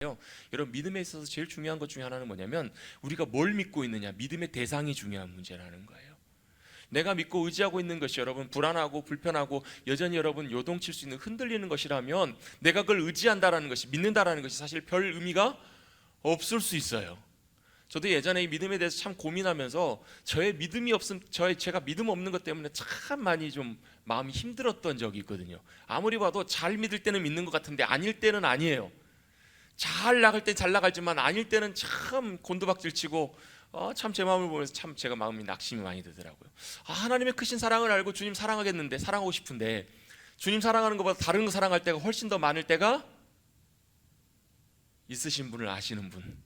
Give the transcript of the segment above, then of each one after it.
여러분, 믿음에 있어서 제일 중요한 것 중에 하나는 뭐냐면 우리가 뭘 믿고 있느냐, 믿음의 대상이 중요한 문제라는 거예요. 내가 믿고 의지하고 있는 것이 여러분 불안하고 불편하고 여전히 여러분 요동칠 수 있는 흔들리는 것이라면 내가 그걸 의지한다라는 것이, 믿는다라는 것이 사실 별 의미가 없을 수 있어요. 저도 예전에 이 믿음에 대해서 참 고민하면서 저의 믿음이 없음, 제가 믿음 없는 것 때문에 참 많이 좀 마음이 힘들었던 적이 있거든요. 아무리 봐도 잘 믿을 때는 믿는 것 같은데 아닐 때는 아니에요. 잘 나갈 땐 잘 나가지만 아닐 때는 참 곤두박질치고 참 제 마음을 보면서 참 제가 마음이 낙심이 많이 되더라고요. 하나님의 크신 사랑을 알고 주님 사랑하겠는데, 사랑하고 싶은데 주님 사랑하는 것보다 다른 거 사랑할 때가 훨씬 더 많을 때가 있으신 분을 아시는 분,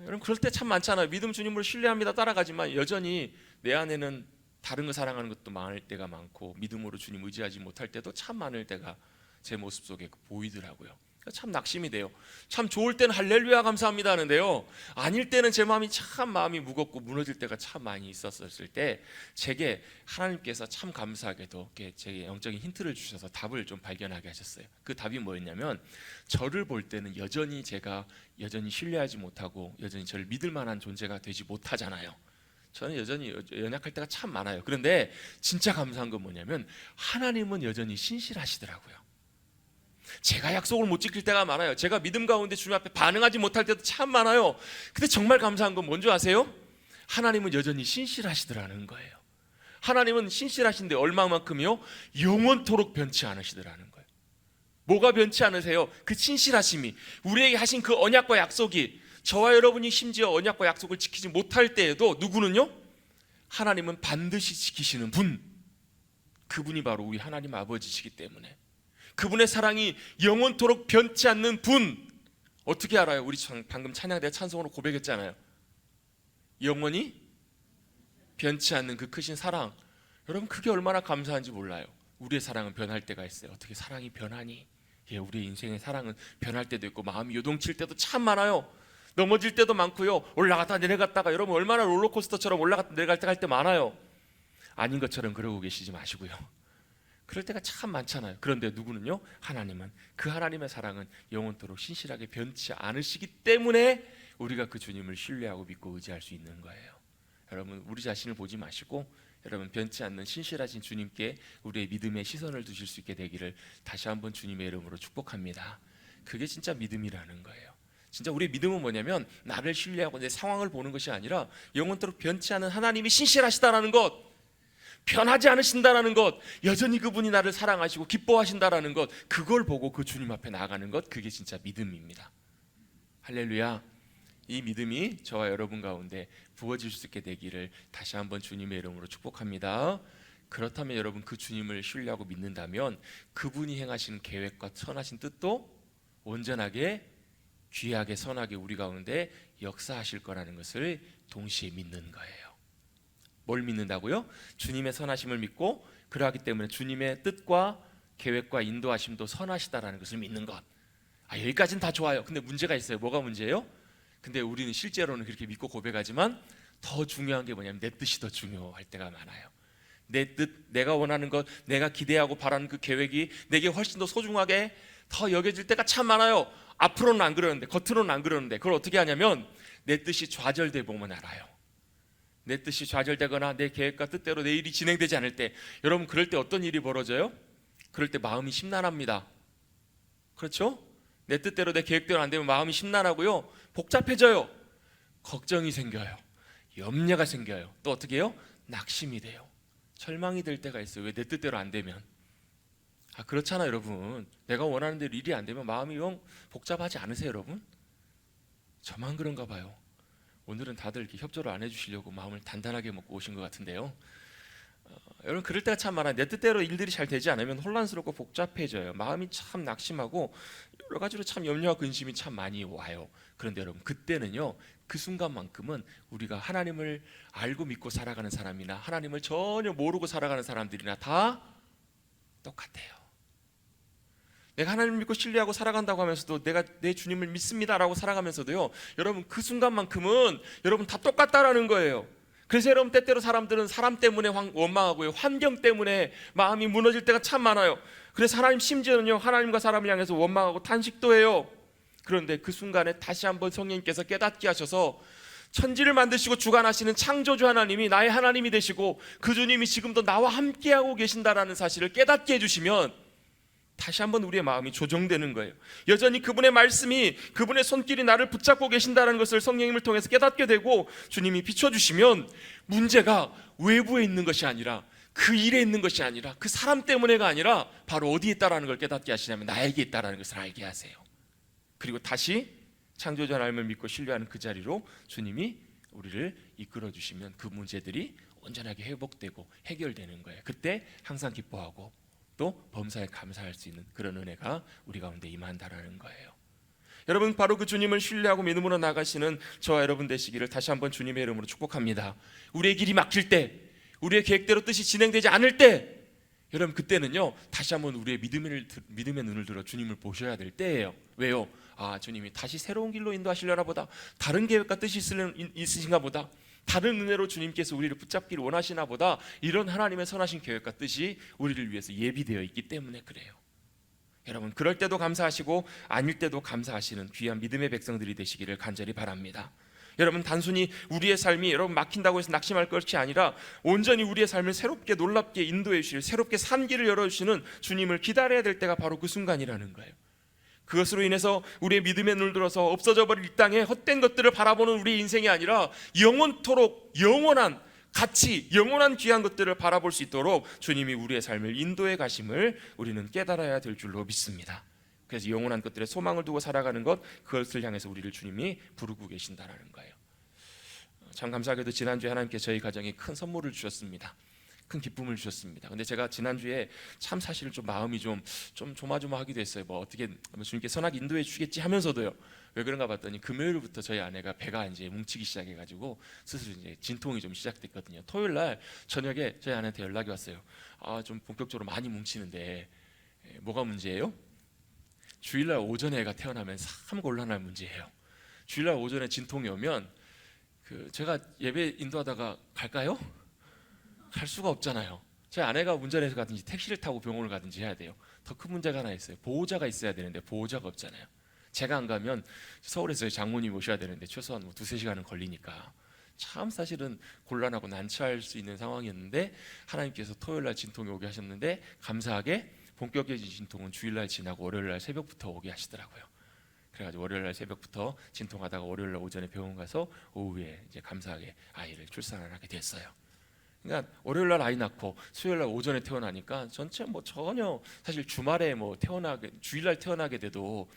여러분 그럴 때 참 많잖아요. 믿음 주님을 신뢰합니다, 따라가지만 여전히 내 안에는 다른 거 사랑하는 것도 많을 때가 많고 믿음으로 주님 의지하지 못할 때도 참 많을 때가 제 모습 속에 보이더라고요. 참 낙심이 돼요. 참 좋을 때는 할렐루야 감사합니다 하는데요, 아닐 때는 제 마음이 참 마음이 무겁고 무너질 때가 참 많이 있었을 때 제게 하나님께서 참 감사하게도 제게 영적인 힌트를 주셔서 답을 좀 발견하게 하셨어요. 그 답이 뭐였냐면, 저를 볼 때는 여전히 제가 여전히 신뢰하지 못하고 여전히 저를 믿을 만한 존재가 되지 못하잖아요. 저는 여전히 연약할 때가 참 많아요. 그런데 진짜 감사한 건 뭐냐면 하나님은 여전히 신실하시더라고요. 제가 약속을 못 지킬 때가 많아요. 제가 믿음 가운데 주님 앞에 반응하지 못할 때도 참 많아요. 근데 정말 감사한 건 뭔지 아세요? 하나님은 여전히 신실하시더라는 거예요. 하나님은 신실하신데 얼마만큼이요? 영원토록 변치 않으시더라는 거예요. 뭐가 변치 않으세요? 그 신실하심이, 우리에게 하신 그 언약과 약속이, 저와 여러분이 심지어 언약과 약속을 지키지 못할 때에도 누구는요? 하나님은 반드시 지키시는 분, 그분이 바로 우리 하나님 아버지시기 때문에, 그분의 사랑이 영원토록 변치 않는 분, 어떻게 알아요? 우리 방금 찬양대 찬송으로 고백했잖아요. 영원히 변치 않는 그 크신 사랑, 여러분 그게 얼마나 감사한지 몰라요. 우리의 사랑은 변할 때가 있어요. 어떻게 사랑이 변하니? 우리의 인생의 사랑은 변할 때도 있고 마음이 요동칠 때도 참 많아요. 넘어질 때도 많고요, 올라갔다 내려갔다가, 여러분 얼마나 롤러코스터처럼 올라갔다 내려갈 때 갈 때 많아요. 아닌 것처럼 그러고 계시지 마시고요, 그럴 때가 참 많잖아요. 그런데 누구는요? 하나님은, 그 하나님의 사랑은 영원토록 신실하게 변치 않으시기 때문에 우리가 그 주님을 신뢰하고 믿고 의지할 수 있는 거예요. 여러분 우리 자신을 보지 마시고 여러분 변치 않는 신실하신 주님께 우리의 믿음의 시선을 두실 수 있게 되기를 다시 한번 주님의 이름으로 축복합니다. 그게 진짜 믿음이라는 거예요. 진짜 우리의 믿음은 뭐냐면 나를 신뢰하고 내 상황을 보는 것이 아니라 영원토록 변치 않은 하나님이 신실하시다라는 것, 변하지 않으신다라는 것, 여전히 그분이 나를 사랑하시고 기뻐하신다라는 것, 그걸 보고 그 주님 앞에 나아가는 것, 그게 진짜 믿음입니다. 할렐루야. 이 믿음이 저와 여러분 가운데 부어질 수 있게 되기를 다시 한번 주님의 이름으로 축복합니다. 그렇다면 여러분 그 주님을 신뢰하고 믿는다면 그분이 행하시는 계획과 선하신 뜻도 온전하게 귀하게 선하게 우리 가운데 역사하실 거라는 것을 동시에 믿는 거예요. 뭘 믿는다고요? 주님의 선하심을 믿고, 그러하기 때문에 주님의 뜻과 계획과 인도하심도 선하시다라는 것을 믿는 것. 여기까지는 다 좋아요. 근데 문제가 있어요. 뭐가 문제예요? 근데 우리는 실제로는 그렇게 믿고 고백하지만 더 중요한 게 뭐냐면 내 뜻이 더 중요할 때가 많아요. 내 뜻, 내가 원하는 것, 내가 기대하고 바라는 그 계획이 내게 훨씬 더 소중하게 더 여겨질 때가 참 많아요. 앞으로는 안 그러는데, 겉으로는 안 그러는데, 그걸 어떻게 하냐면 내 뜻이 좌절돼 보면 알아요. 내 뜻이 좌절되거나 내 계획과 뜻대로 내 일이 진행되지 않을 때, 여러분 그럴 때 어떤 일이 벌어져요? 그럴 때 마음이 심란합니다. 그렇죠? 내 뜻대로 내 계획대로 안 되면 마음이 심란하고요, 복잡해져요. 걱정이 생겨요. 염려가 생겨요. 또 어떻게 해요? 낙심이 돼요. 절망이 될 때가 있어요. 왜? 내 뜻대로 안 되면. 그렇잖아요 여러분. 내가 원하는 대로 일이 안 되면 마음이 영 복잡하지 않으세요 여러분? 저만 그런가 봐요. 오늘은 다들 이렇게 협조를 안 해주시려고 마음을 단단하게 먹고 오신 것 같은데요. 여러분 그럴 때가 참 많아요. 내 뜻대로 일들이 잘 되지 않으면 혼란스럽고 복잡해져요. 마음이 참 낙심하고 여러 가지로 참 염려와 근심이 참 많이 와요. 그런데 여러분 그때는요, 그 순간만큼은 우리가 하나님을 알고 믿고 살아가는 사람이나 하나님을 전혀 모르고 살아가는 사람들이나 다 똑같아요. 내가 하나님을 믿고 신뢰하고 살아간다고 하면서도 내가 내 주님을 믿습니다라고 살아가면서도요, 여러분 그 순간만큼은 여러분 다 똑같다라는 거예요. 그래서 여러분 때때로 사람들은 사람 때문에 원망하고요, 환경 때문에 마음이 무너질 때가 참 많아요. 그래서 하나님 심지어는요, 하나님과 사람을 향해서 원망하고 탄식도 해요. 그런데 그 순간에 다시 한번 성령님께서 깨닫게 하셔서 천지를 만드시고 주관하시는 창조주 하나님이 나의 하나님이 되시고 그 주님이 지금도 나와 함께하고 계신다라는 사실을 깨닫게 해주시면 다시 한번 우리의 마음이 조정되는 거예요. 여전히 그분의 말씀이, 그분의 손길이 나를 붙잡고 계신다는 것을 성령님을 통해서 깨닫게 되고 주님이 비춰주시면 문제가 외부에 있는 것이 아니라, 그 일에 있는 것이 아니라, 그 사람 때문에가 아니라 바로 어디에 있다라는 걸 깨닫게 하시냐면 나에게 있다라는 것을 알게 하세요. 그리고 다시 창조주 하나님을 믿고 신뢰하는 그 자리로 주님이 우리를 이끌어 주시면 그 문제들이 온전하게 회복되고 해결되는 거예요. 그때 항상 기뻐하고 또 범사에 감사할 수 있는 그런 은혜가 우리 가운데 임한다라는 거예요. 여러분, 바로 그 주님을 신뢰하고 믿음으로 나가시는 저와 여러분 되시기를 다시 한번 주님의 이름으로 축복합니다. 우리의 길이 막힐 때, 우리의 계획대로 뜻이 진행되지 않을 때, 여러분 그때는요 다시 한번 우리의 믿음의 눈을 들어 주님을 보셔야 될 때예요. 왜요? 주님이 다시 새로운 길로 인도하시려나 보다, 다른 계획과 뜻이 있으신가 보다, 다른 은혜로 주님께서 우리를 붙잡기를 원하시나 보다, 이런 하나님의 선하신 계획과 뜻이 우리를 위해서 예비되어 있기 때문에 그래요. 여러분, 그럴 때도 감사하시고 아닐 때도 감사하시는 귀한 믿음의 백성들이 되시기를 간절히 바랍니다. 여러분, 단순히 우리의 삶이 여러분 막힌다고 해서 낙심할 것이 아니라 온전히 우리의 삶을 새롭게 놀랍게 인도해 주실, 새롭게 산 길을 열어주시는 주님을 기다려야 될 때가 바로 그 순간이라는 거예요. 그것으로 인해서 우리의 믿음의 눈을 들어서 없어져 버릴 이 땅에 헛된 것들을 바라보는 우리의 인생이 아니라 영원토록 영원한 가치, 영원한 귀한 것들을 바라볼 수 있도록 주님이 우리의 삶을 인도해 가심을 우리는 깨달아야 될 줄로 믿습니다. 그래서 영원한 것들에 소망을 두고 살아가는 것, 그것을 향해서 우리를 주님이 부르고 계신다는 거예요. 참 감사하게도 지난주에 하나님께 저희 가정에 큰 선물을 주셨습니다. 큰 기쁨을 주셨습니다. 근데 제가 지난주에 참 사실 좀 마음이 좀 조마조마하기도 했어요. 어떻게 주님께 선하게 인도해 주겠지 하면서도요. 왜 그런가 봤더니 금요일부터 저희 아내가 배가 이제 뭉치기 시작해가지고 스스로 이제 진통이 좀 시작됐거든요. 토요일 날 저녁에 저희 아내한테 연락이 왔어요. 좀 본격적으로 많이 뭉치는데 뭐가 문제예요? 주일날 오전에 애가 태어나면 참 곤란한 문제예요. 주일날 오전에 진통이 오면 제가 예배 인도하다가 갈까요? 갈 수가 없잖아요. 제 아내가 운전해서 가든지 택시를 타고 병원을 가든지 해야 돼요. 더 큰 문제가 하나 있어요. 보호자가 있어야 되는데 보호자가 없잖아요. 제가 안 가면 서울에서 장모님 모셔야 되는데 최소한 2-3시간은 걸리니까 참 사실은 곤란하고 난처할 수 있는 상황이었는데 하나님께서 토요일날 진통이 오게 하셨는데 감사하게 본격적인 진통은 주일날 지나고 월요일날 새벽부터 오게 하시더라고요. 그래가지고 월요일날 새벽부터 진통하다가 월요일날 오전에 병원 가서 오후에 이제 감사하게 아이를 출산을 하게 됐어요. 그러니까 월요일날 아이 낳고 수요일날 오전에 태어나니까 전체 전혀 사실 주말에 주일날 태어나게 돼도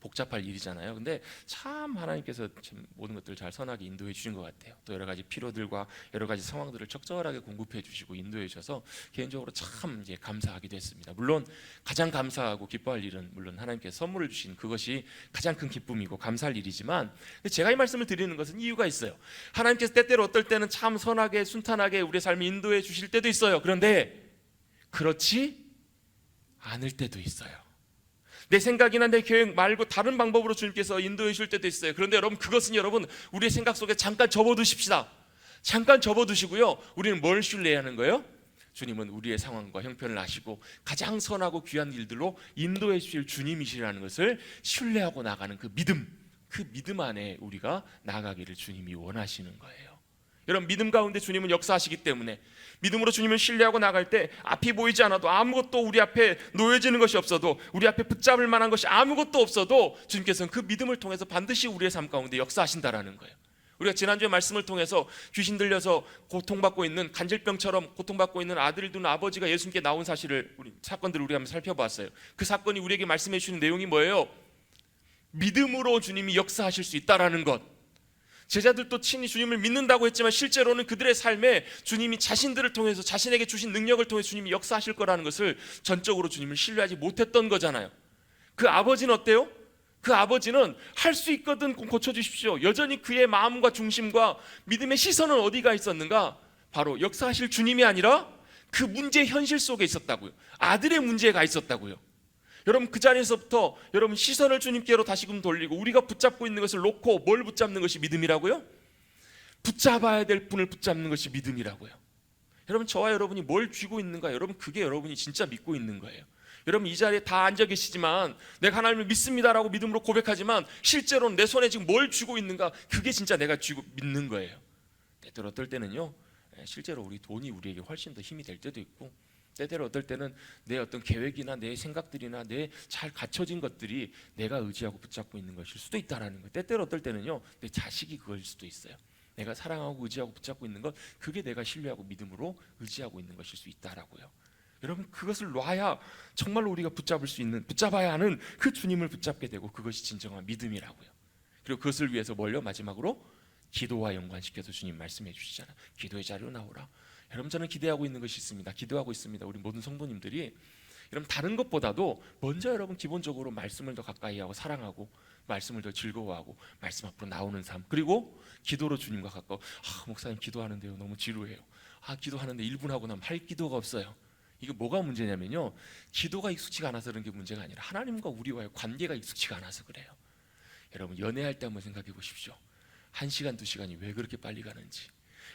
복잡할 일이잖아요. 근데 참 하나님께서 참 모든 것들을 잘 선하게 인도해 주신 것 같아요. 또 여러 가지 필요들과 여러 가지 상황들을 적절하게 공급해 주시고 인도해 주셔서 개인적으로 참 이제 감사하기도 했습니다. 물론 가장 감사하고 기뻐할 일은 물론 하나님께서 선물을 주신 그것이 가장 큰 기쁨이고 감사할 일이지만 제가 이 말씀을 드리는 것은 이유가 있어요. 하나님께서 때때로 어떨 때는 참 선하게 순탄하게 우리의 삶을 인도해 주실 때도 있어요. 그런데 그렇지 않을 때도 있어요. 내 생각이나 내 계획 말고 다른 방법으로 주님께서 인도해 주실 때도 있어요. 그런데 여러분 그것은 여러분 우리의 생각 속에 잠깐 접어두십시다. 잠깐 접어두시고요. 우리는 뭘 신뢰해야 하는 거예요? 주님은 우리의 상황과 형편을 아시고 가장 선하고 귀한 일들로 인도해 주실 주님이시라는 것을 신뢰하고 나가는 그 믿음 안에 우리가 나가기를 주님이 원하시는 거예요. 여러분 믿음 가운데 주님은 역사하시기 때문에 믿음으로 주님을 신뢰하고 나갈 때 앞이 보이지 않아도 아무것도 우리 앞에 놓여지는 것이 없어도 우리 앞에 붙잡을 만한 것이 아무것도 없어도 주님께서는 그 믿음을 통해서 반드시 우리의 삶 가운데 역사하신다라는 거예요. 우리가 지난주에 말씀을 통해서 귀신 들려서 고통받고 있는 간질병처럼 고통받고 있는 아들을 둔 아버지가 예수님께 나온 사건들을 우리가 한번 살펴봤어요. 그 사건이 우리에게 말씀해 주시는 내용이 뭐예요? 믿음으로 주님이 역사하실 수 있다라는 것. 제자들도 친히 주님을 믿는다고 했지만 실제로는 그들의 삶에 주님이 자신들을 통해서 자신에게 주신 능력을 통해서 주님이 역사하실 거라는 것을 전적으로 주님을 신뢰하지 못했던 거잖아요. 그 아버지는 어때요? 그 아버지는 할 수 있거든 고쳐주십시오. 여전히 그의 마음과 중심과 믿음의 시선은 어디가 있었는가? 바로 역사하실 주님이 아니라 그 문제 현실 속에 있었다고요. 아들의 문제가 있었다고요. 여러분 그 자리에서부터 여러분 시선을 주님께로 다시금 돌리고 우리가 붙잡고 있는 것을 놓고 뭘 붙잡는 것이 믿음이라고요? 붙잡아야 될 분을 붙잡는 것이 믿음이라고요. 여러분 저와 여러분이 뭘 쥐고 있는가? 여러분 그게 여러분이 진짜 믿고 있는 거예요. 여러분 이 자리에 다 앉아 계시지만 내가 하나님을 믿습니다라고 믿음으로 고백하지만 실제로는 내 손에 지금 뭘 쥐고 있는가, 그게 진짜 내가 쥐고 믿는 거예요. 때때로 어떨 때는요, 실제로 우리 돈이 우리에게 훨씬 더 힘이 될 때도 있고, 때때로 어떨 때는 내 어떤 계획이나 내 생각들이나 내 잘 갖춰진 것들이 내가 의지하고 붙잡고 있는 것일 수도 있다라는 거예요. 때때로 어떨 때는요, 내 자식이 그걸 수도 있어요. 내가 사랑하고 의지하고 붙잡고 있는 것, 그게 내가 신뢰하고 믿음으로 의지하고 있는 것일 수 있다라고요. 여러분 그것을 놔야 정말로 우리가 붙잡아야 하는 그 주님을 붙잡게 되고, 그것이 진정한 믿음이라고요. 그리고 그것을 위해서 뭘요? 마지막으로 기도와 연관시켜서 주님 말씀해 주시잖아요. 기도의 자리로 나오라. 여러분 저는 기대하고 있는 것이 있습니다. 기도하고 있습니다. 우리 모든 성도님들이 여러분 다른 것보다도 먼저 여러분 기본적으로 말씀을 더 가까이 하고 사랑하고 말씀을 더 즐거워하고 말씀 앞으로 나오는 삶, 그리고 기도로 주님과 가까워. 목사님 기도하는데요 너무 지루해요. 기도하는데 1분 하고 나면 할 기도가 없어요. 이게 뭐가 문제냐면요, 기도가 익숙치가 않아서 그런 게 문제가 아니라 하나님과 우리와의 관계가 익숙치가 않아서 그래요. 여러분 연애할 때 한번 생각해 보십시오. 1시간 2시간이 왜 그렇게 빨리 가는지.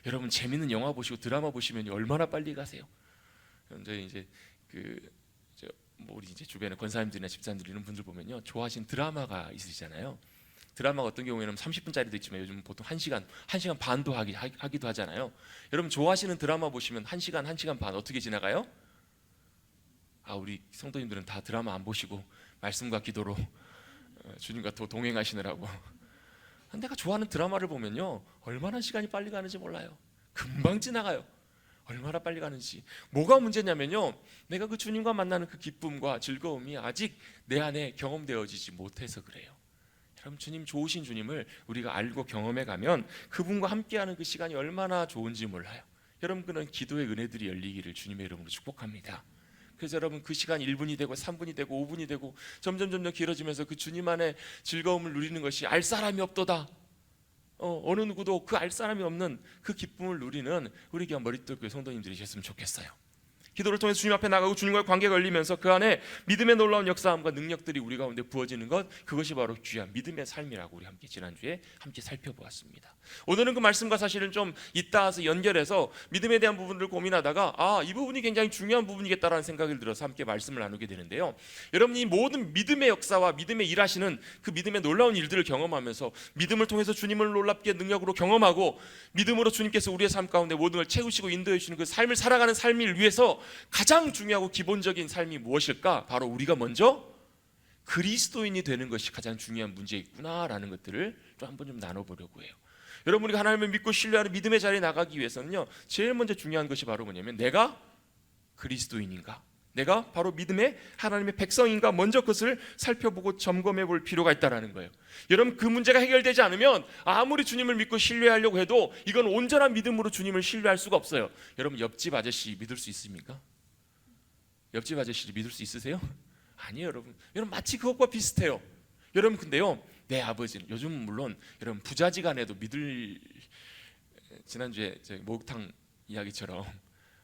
여러분 재밌는 영화 보시고 드라마 보시면 얼마나 빨리 가세요. 저희 이제 우리 이제 주변에 권사님들이나 집사님들 이런 분들 보면요, 좋아하시는 드라마가 있으시잖아요. 드라마가 어떤 경우에는 30분짜리도 있지만 요즘 보통 1시간 반도 하기도 하잖아요. 여러분 좋아하시는 드라마 보시면 1시간 반 어떻게 지나가요? 우리 성도님들은 다 드라마 안 보시고 말씀과 기도로 주님과 더 동행하시느라고. 내가 좋아하는 드라마를 보면요, 얼마나 시간이 빨리 가는지 몰라요. 금방 지나가요. 얼마나 빨리 가는지. 뭐가 문제냐면요, 내가 그 주님과 만나는 그 기쁨과 즐거움이 아직 내 안에 경험되어지지 못해서 그래요. 여러분 주님, 좋으신 주님을 우리가 알고 경험해 가면 그분과 함께하는 그 시간이 얼마나 좋은지 몰라요. 여러분 그런 기도의 은혜들이 열리기를 주님의 이름으로 축복합니다. 그래서 여러분 그 시간 1분이 되고 3분이 되고 5분이 되고 점점 길어지면서 그 주님 안에 즐거움을 누리는 것이 알 사람이 없도다. 어느 누구도 그 알 사람이 없는 그 기쁨을 누리는 우리 교회 머릿돌교회 성도님들이셨으면 좋겠어요. 기도를 통해서 주님 앞에 나가고 주님과의 관계가 열리면서 그 안에 믿음의 놀라운 역사함과 능력들이 우리 가운데 부어지는 것, 그것이 바로 귀한 믿음의 삶이라고 우리 함께 지난주에 함께 살펴보았습니다. 오늘은 그 말씀과 사실은 좀 이따서 연결해서 믿음에 대한 부분을 고민하다가 이 부분이 굉장히 중요한 부분이겠다라는 생각을 들어서 함께 말씀을 나누게 되는데요. 여러분 이 모든 믿음의 역사와 믿음의 일하시는 그 믿음의 놀라운 일들을 경험하면서 믿음을 통해서 주님을 놀랍게 능력으로 경험하고 믿음으로 주님께서 우리의 삶 가운데 모든 걸 채우시고 인도해 주시는 그 삶을 살아가는 삶을 위해서 가장 중요하고 기본적인 삶이 무엇일까? 바로 우리가 먼저 그리스도인이 되는 것이 가장 중요한 문제있구나라는 것들을 좀 한번 좀 나눠보려고 해요. 여러분 우리가 하나님을 믿고 신뢰하는 믿음의 자리에 나가기 위해서는요, 제일 먼저 중요한 것이 바로 뭐냐면 내가 그리스도인인가? 내가 바로 믿음의 하나님의 백성인가? 먼저 그것을 살펴보고 점검해 볼 필요가 있다는 거예요. 여러분 그 문제가 해결되지 않으면 아무리 주님을 믿고 신뢰하려고 해도 이건 온전한 믿음으로 주님을 신뢰할 수가 없어요. 여러분 옆집 아저씨 믿을 수 있습니까? 옆집 아저씨 믿을 수 있으세요? 아니에요. 여러분 마치 그것과 비슷해요. 여러분 근데요, 내 아버지는 요즘 물론 여러분 부자지간에도 지난주에 목욕탕 이야기처럼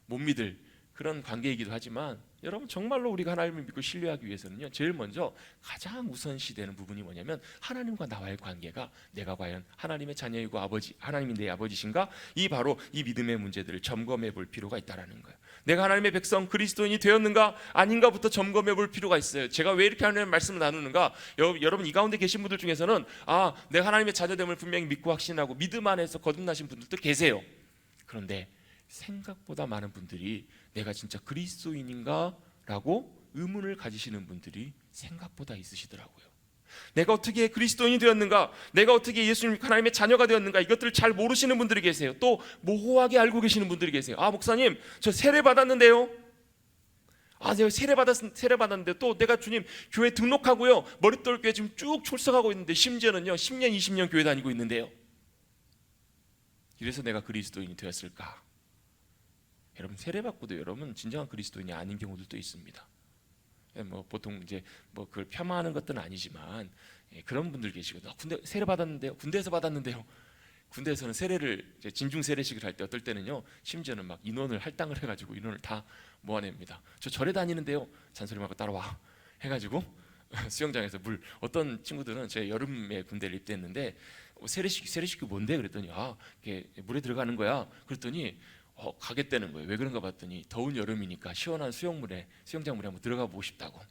못 믿을 그런 관계이기도 하지만, 여러분 정말로 우리가 하나님을 믿고 신뢰하기 위해서는요, 제일 먼저 가장 우선시되는 부분이 뭐냐면 하나님과 나와의 관계가 내가 과연 하나님의 자녀이고 하나님이 내 아버지신가? 바로 이 믿음의 문제들을 점검해 볼 필요가 있다는 거예요. 내가 하나님의 백성 그리스도인이 되었는가 아닌가부터 점검해 볼 필요가 있어요. 제가 왜 이렇게 하나님의 말씀을 나누는가? 여러분 이 가운데 계신 분들 중에서는 내가 하나님의 자녀됨을 분명히 믿고 확신하고 믿음 안에서 거듭나신 분들도 계세요. 그런데 생각보다 많은 분들이 내가 진짜 그리스도인인가? 라고 의문을 가지시는 분들이 생각보다 있으시더라고요. 내가 어떻게 그리스도인이 되었는가? 내가 어떻게 예수님 하나님의 자녀가 되었는가? 이것들을 잘 모르시는 분들이 계세요. 또 모호하게 알고 계시는 분들이 계세요. 목사님 저 세례 받았는데요. 내가 세례 받았는데 또 내가 주님 교회 등록하고요, 머릿돌 교회 지금 쭉 출석하고 있는데 심지어는요 10년 20년 교회 다니고 있는데요. 이래서 내가 그리스도인이 되었을까? 여러분 세례 받고도 여러분 진정한 그리스도인이 아닌 경우들도 있습니다. 보통 이제 그걸 폄하하는 것들은 아니지만 그런 분들 계시거든요. 군대 세례 받았는데요. 군대에서 받았는데요. 군대에서는 세례를 진중 세례식을 할 때 어떨 때는요, 심지어는 막 인원을 할당을 해가지고 인원을 다 모아냅니다. 저 절에 다니는데요. 잔소리 말고 따라와 해가지고 수영장에서 어떤 친구들은 제 여름에 군대를 입대했는데 세례식이 뭔데? 그랬더니 이게 물에 들어가는 거야. 그랬더니 가겠다는 거예요. 왜 그런가 봤더니 더운 여름이니까 시원한 수영장물에 한번 들어가 보고 싶다고.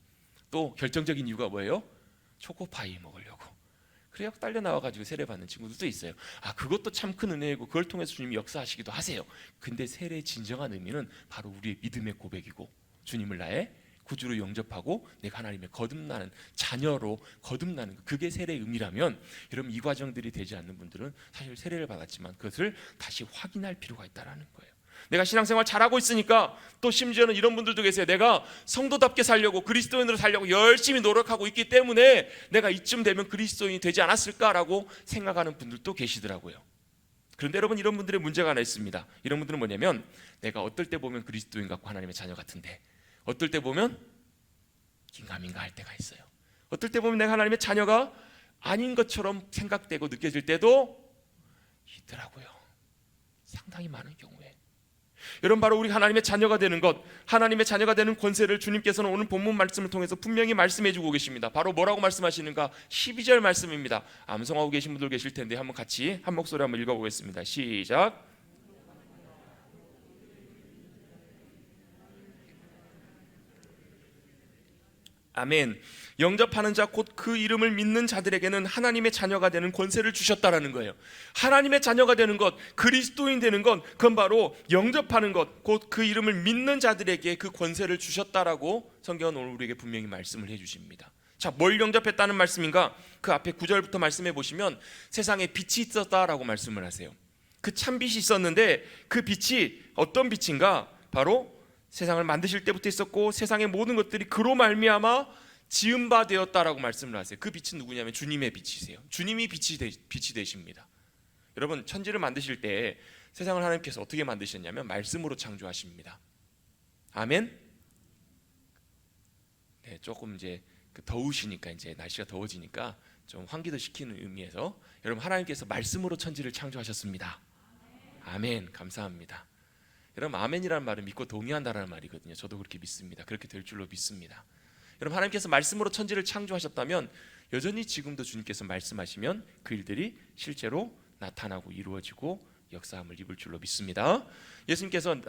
또 결정적인 이유가 뭐예요? 초코파이 먹으려고. 그래요. 딸려 나와가지고 세례받는 친구들도 있어요. 그것도 참 큰 은혜이고 그걸 통해서 주님이 역사하시기도 하세요. 근데 세례의 진정한 의미는 바로 우리의 믿음의 고백이고, 주님을 나의 구주로 영접하고 내가 하나님의 거듭나는 자녀로 거듭나는, 그게 세례의 의미라면, 여러분 이 과정들이 되지 않는 분들은 사실 세례를 받았지만 그것을 다시 확인할 필요가 있다는 거예요. 내가 신앙생활 잘하고 있으니까, 또 심지어는 이런 분들도 계세요. 내가 성도답게 살려고, 그리스도인으로 살려고 열심히 노력하고 있기 때문에 내가 이쯤 되면 그리스도인이 되지 않았을까라고 생각하는 분들도 계시더라고요. 그런데 여러분, 이런 분들의 문제가 하나 있습니다. 이런 분들은 뭐냐면, 내가 어떨 때 보면 그리스도인 같고 하나님의 자녀 같은데 어떨 때 보면 긴가민가 할 때가 있어요. 어떨 때 보면 내가 하나님의 자녀가 아닌 것처럼 생각되고 느껴질 때도 있더라고요. 상당히 많은 경우에. 여러분, 바로 우리 하나님의 자녀가 되는 것, 하나님의 자녀가 되는 권세를 주님께서는 오늘 본문 말씀을 통해서 분명히 말씀해 주고 계십니다. 바로 뭐라고 말씀하시는가? 12절 말씀입니다. 암송하고 계신 분들 계실 텐데 한번 같이 한 목소리 한번 읽어보겠습니다. 시작. 아멘. 영접하는 자 곧 그 이름을 믿는 자들에게는 하나님의 자녀가 되는 권세를 주셨다라는 거예요. 하나님의 자녀가 되는 것, 그리스도인 되는 것, 그건 바로 영접하는 것, 곧 그 이름을 믿는 자들에게 그 권세를 주셨다라고 성경은 오늘 우리에게 분명히 말씀을 해주십니다. 자, 뭘 영접했다는 말씀인가? 그 앞에 9절부터 말씀해 보시면 세상에 빛이 있었다라고 말씀을 하세요. 그 참빛이 있었는데 그 빛이 어떤 빛인가? 바로 세상을 만드실 때부터 있었고 세상의 모든 것들이 그로 말미암아 지은 바 되었다라고 말씀을 하세요. 그 빛은 누구냐면 주님의 빛이세요. 주님이 빛이 되십니다. 여러분, 천지를 만드실 때 세상을 하나님께서 어떻게 만드셨냐면 말씀으로 창조하십니다. 아멘. 네, 조금 이제 더우시니까, 이제 날씨가 더워지니까 좀 환기도 시키는 의미에서 여러분, 하나님께서 말씀으로 천지를 창조하셨습니다. 아멘. 감사합니다. 여러분, 아멘이라는 말은 믿고 동의한다라는 말이거든요. 저도 그렇게 믿습니다. 그렇게 될 줄로 믿습니다. 여러분, 하나님께서 말씀으로 천지를 창조하셨다면 여전히 지금도 주님께서 말씀하시면 그 일들이 실제로 나타나고 이루어지고 역사함을 입을 줄로 믿습니다. 예수님께서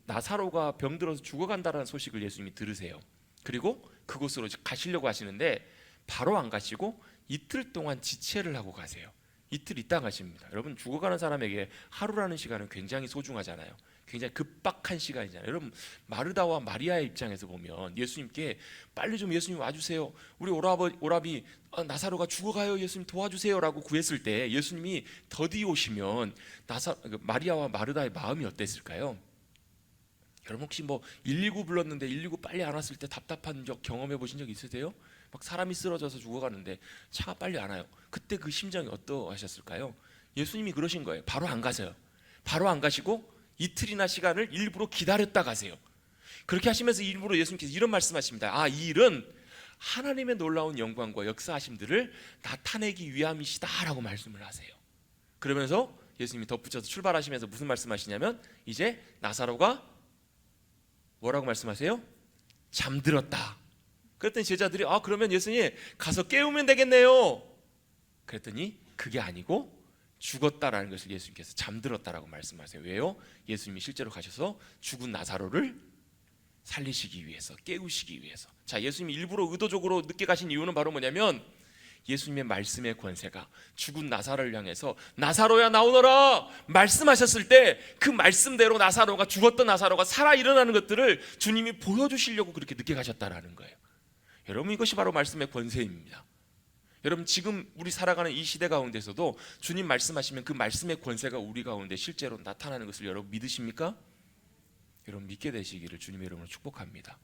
나사로가 병들어서 죽어간다라는 소식을 예수님이 들으세요. 그리고 그곳으로 가시려고 하시는데 바로 안 가시고 이틀 동안 지체를 하고 가세요. 이틀 있다 가십니다. 여러분, 죽어가는 사람에게 하루라는 시간은 굉장히 소중하잖아요. 굉장히 급박한 시간이잖아요. 여러분, 마르다와 마리아의 입장에서 보면 예수님께 빨리 좀 예수님 와주세요. 우리 오라비 나사로가 죽어가요. 예수님 도와주세요라고 구했을 때 예수님이 더디 오시면 마리아와 마르다의 마음이 어땠을까요? 여러분, 혹시 119 불렀는데 119 빨리 안 왔을 때 답답한 적 경험해 보신 적 있으세요? 막 사람이 쓰러져서 죽어가는데 차가 빨리 안 와요. 그때 그 심정이 어떠하셨을까요? 예수님이 그러신 거예요. 바로 안 가세요. 바로 안 가시고 이틀이나 시간을 일부러 기다렸다 가세요. 그렇게 하시면서 일부러 예수님께서 이런 말씀하십니다. 이 일은 하나님의 놀라운 영광과 역사하심들을 나타내기 위함이시다라고 말씀을 하세요. 그러면서 예수님이 덧붙여서 출발하시면서 무슨 말씀하시냐면, 이제 나사로가 뭐라고 말씀하세요? 잠들었다. 그랬더니 제자들이 그러면 예수님 가서 깨우면 되겠네요. 그랬더니 그게 아니고 죽었다라는 것을 예수님께서 잠들었다라고 말씀하세요. 왜요? 예수님이 실제로 가셔서 죽은 나사로를 살리시기 위해서, 깨우시기 위해서. 자, 예수님이 일부러 의도적으로 늦게 가신 이유는 바로 뭐냐면 예수님의 말씀의 권세가 죽은 나사로를 향해서 나사로야 나오너라 말씀하셨을 때 그 말씀대로 죽었던 나사로가 살아 일어나는 것들을 주님이 보여주시려고 그렇게 늦게 가셨다라는 거예요. 여러분, 이것이 바로 말씀의 권세입니다. 여러분, 지금 우리 살아가는 이 시대 가운데서도 주님 말씀하시면 그 말씀의 권세가 우리 가운데 실제로 나타나는 것을 여러분 믿으십니까? 여러분, 믿게 되시기를 주님의 이름으로 축복합니다.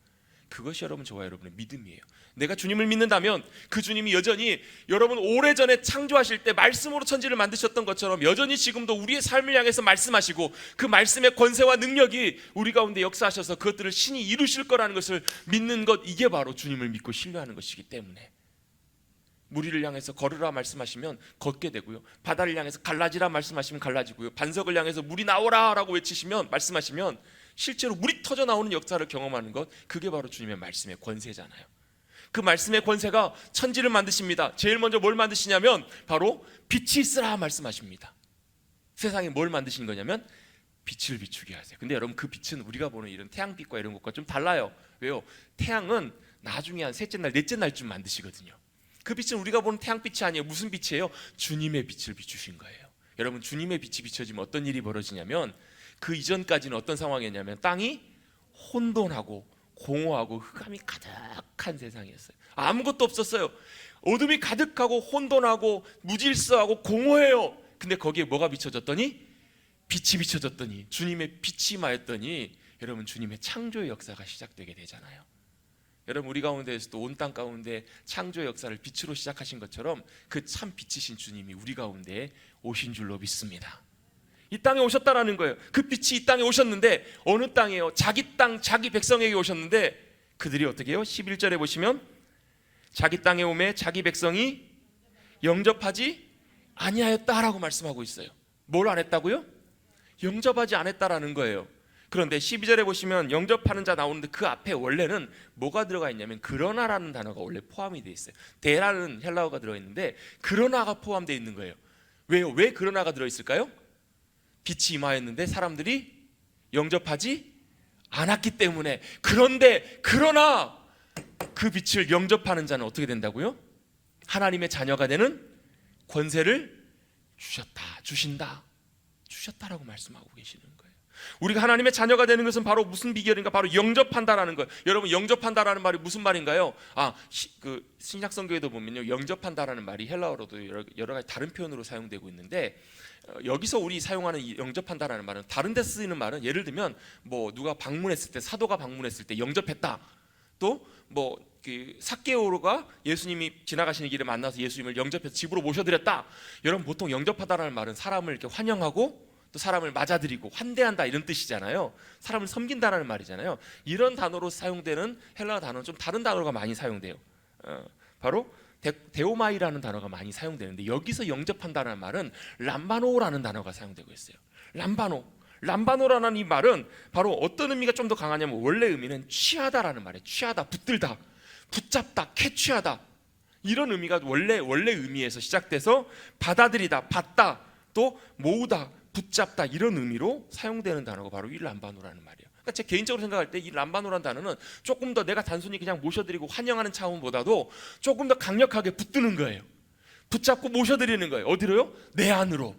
그것이 여러분, 저와 여러분의 믿음이에요. 내가 주님을 믿는다면 그 주님이 여전히 여러분 오래전에 창조하실 때 말씀으로 천지를 만드셨던 것처럼 여전히 지금도 우리의 삶을 향해서 말씀하시고 그 말씀의 권세와 능력이 우리 가운데 역사하셔서 그것들을 신이 이루실 거라는 것을 믿는 것, 이게 바로 주님을 믿고 신뢰하는 것이기 때문에 무리를 향해서 걸으라 말씀하시면 걷게 되고요, 바다를 향해서 갈라지라 말씀하시면 갈라지고요, 반석을 향해서 물이 나오라 라고 외치시면 말씀하시면 실제로 물이 터져 나오는 역사를 경험하는 것, 그게 바로 주님의 말씀의 권세잖아요. 그 말씀의 권세가 천지를 만드십니다. 제일 먼저 뭘 만드시냐면 바로 빛이 있으라 말씀하십니다. 세상에 뭘 만드신 거냐면 빛을 비추게 하세요. 근데 여러분 그 빛은 우리가 보는 이런 태양빛과 이런 것과 좀 달라요. 왜요? 태양은 나중에 한 셋째 날, 넷째 날쯤 만드시거든요. 그 빛은 우리가 보는 태양빛이 아니에요. 무슨 빛이에요? 주님의 빛을 비추신 거예요. 여러분 주님의 빛이 비춰지면 어떤 일이 벌어지냐면 그 이전까지는 어떤 상황이었냐면 땅이 혼돈하고 공허하고 흑암이 가득한 세상이었어요. 아무것도 없었어요. 어둠이 가득하고 혼돈하고 무질서하고 공허해요. 근데 거기에 뭐가 비춰졌더니 빛이 비춰졌더니 주님의 빛이 임하였더니 여러분 주님의 창조의 역사가 시작되게 되잖아요. 여러분 우리 가운데에서도 온 땅 가운데 창조의 역사를 빛으로 시작하신 것처럼 그 참 빛이신 주님이 우리 가운데에 오신 줄로 믿습니다. 이 땅에 오셨다라는 거예요. 그 빛이 이 땅에 오셨는데 어느 땅이에요? 자기 땅 자기 백성에게 오셨는데 그들이 어떻게 해요? 11절에 보시면 자기 땅에 오매 자기 백성이 영접하지 아니하였다라고 말씀하고 있어요. 뭘 안 했다고요? 영접하지 않았다라는 거예요. 그런데 12절에 보시면 영접하는 자 나오는데 그 앞에 원래는 뭐가 들어가 있냐면 그러나라는 단어가 원래 포함이 되어 있어요. 대라는 헬라어가 들어있는데 그러나가 포함되어 있는 거예요. 왜요? 왜 그러나가 들어있을까요? 빛이 임하였는데 사람들이 영접하지 않았기 때문에. 그런데 그러나 그 빛을 영접하는 자는 어떻게 된다고요? 하나님의 자녀가 되는 권세를 주셨다라고 말씀하고 계시는 거예요. 우리가 하나님의 자녀가 되는 것은 바로 무슨 비결인가? 바로 영접한다라는 거예요. 여러분 영접한다라는 말이 무슨 말인가요? 그 신약 성경에도 보면요, 영접한다라는 말이 헬라어로도 여러 가지 다른 표현으로 사용되고 있는데 여기서 우리 사용하는 이 영접한다라는 말은 다른 데 쓰이는 말은 예를 들면 뭐 누가 방문했을 때 사도가 방문했을 때 영접했다. 또 뭐 그 삭개오가 예수님이 지나가시는 길에 만나서 예수님을 영접해서 집으로 모셔드렸다. 여러분 보통 영접하다라는 말은 사람을 이렇게 환영하고 또 사람을 맞아들이고 환대한다 이런 뜻이잖아요. 사람을 섬긴다라는 말이잖아요. 이런 단어로 사용되는 헬라어 단어는 좀 다른 단어가 많이 사용돼요. 바로 데오마이라는 단어가 많이 사용되는데 여기서 영접한다는 말은 람바노라는 단어가 사용되고 있어요. 람바노라는 이 말은 바로 어떤 의미가 좀 더 강하냐면 원래 의미는 취하다라는 말이에요. 취하다, 붙들다, 붙잡다, 캐취하다 이런 의미가 원래 의미에서 시작돼서 받아들이다, 받다, 또 모으다, 붙잡다 이런 의미로 사용되는 단어가 바로 이 람바노라는 말이에요. 그러니까 제 개인적으로 생각할 때 이 람바노라는 단어는 조금 더 내가 단순히 그냥 모셔드리고 환영하는 차원보다도 조금 더 강력하게 붙드는 거예요. 붙잡고 모셔드리는 거예요. 어디로요? 내 안으로,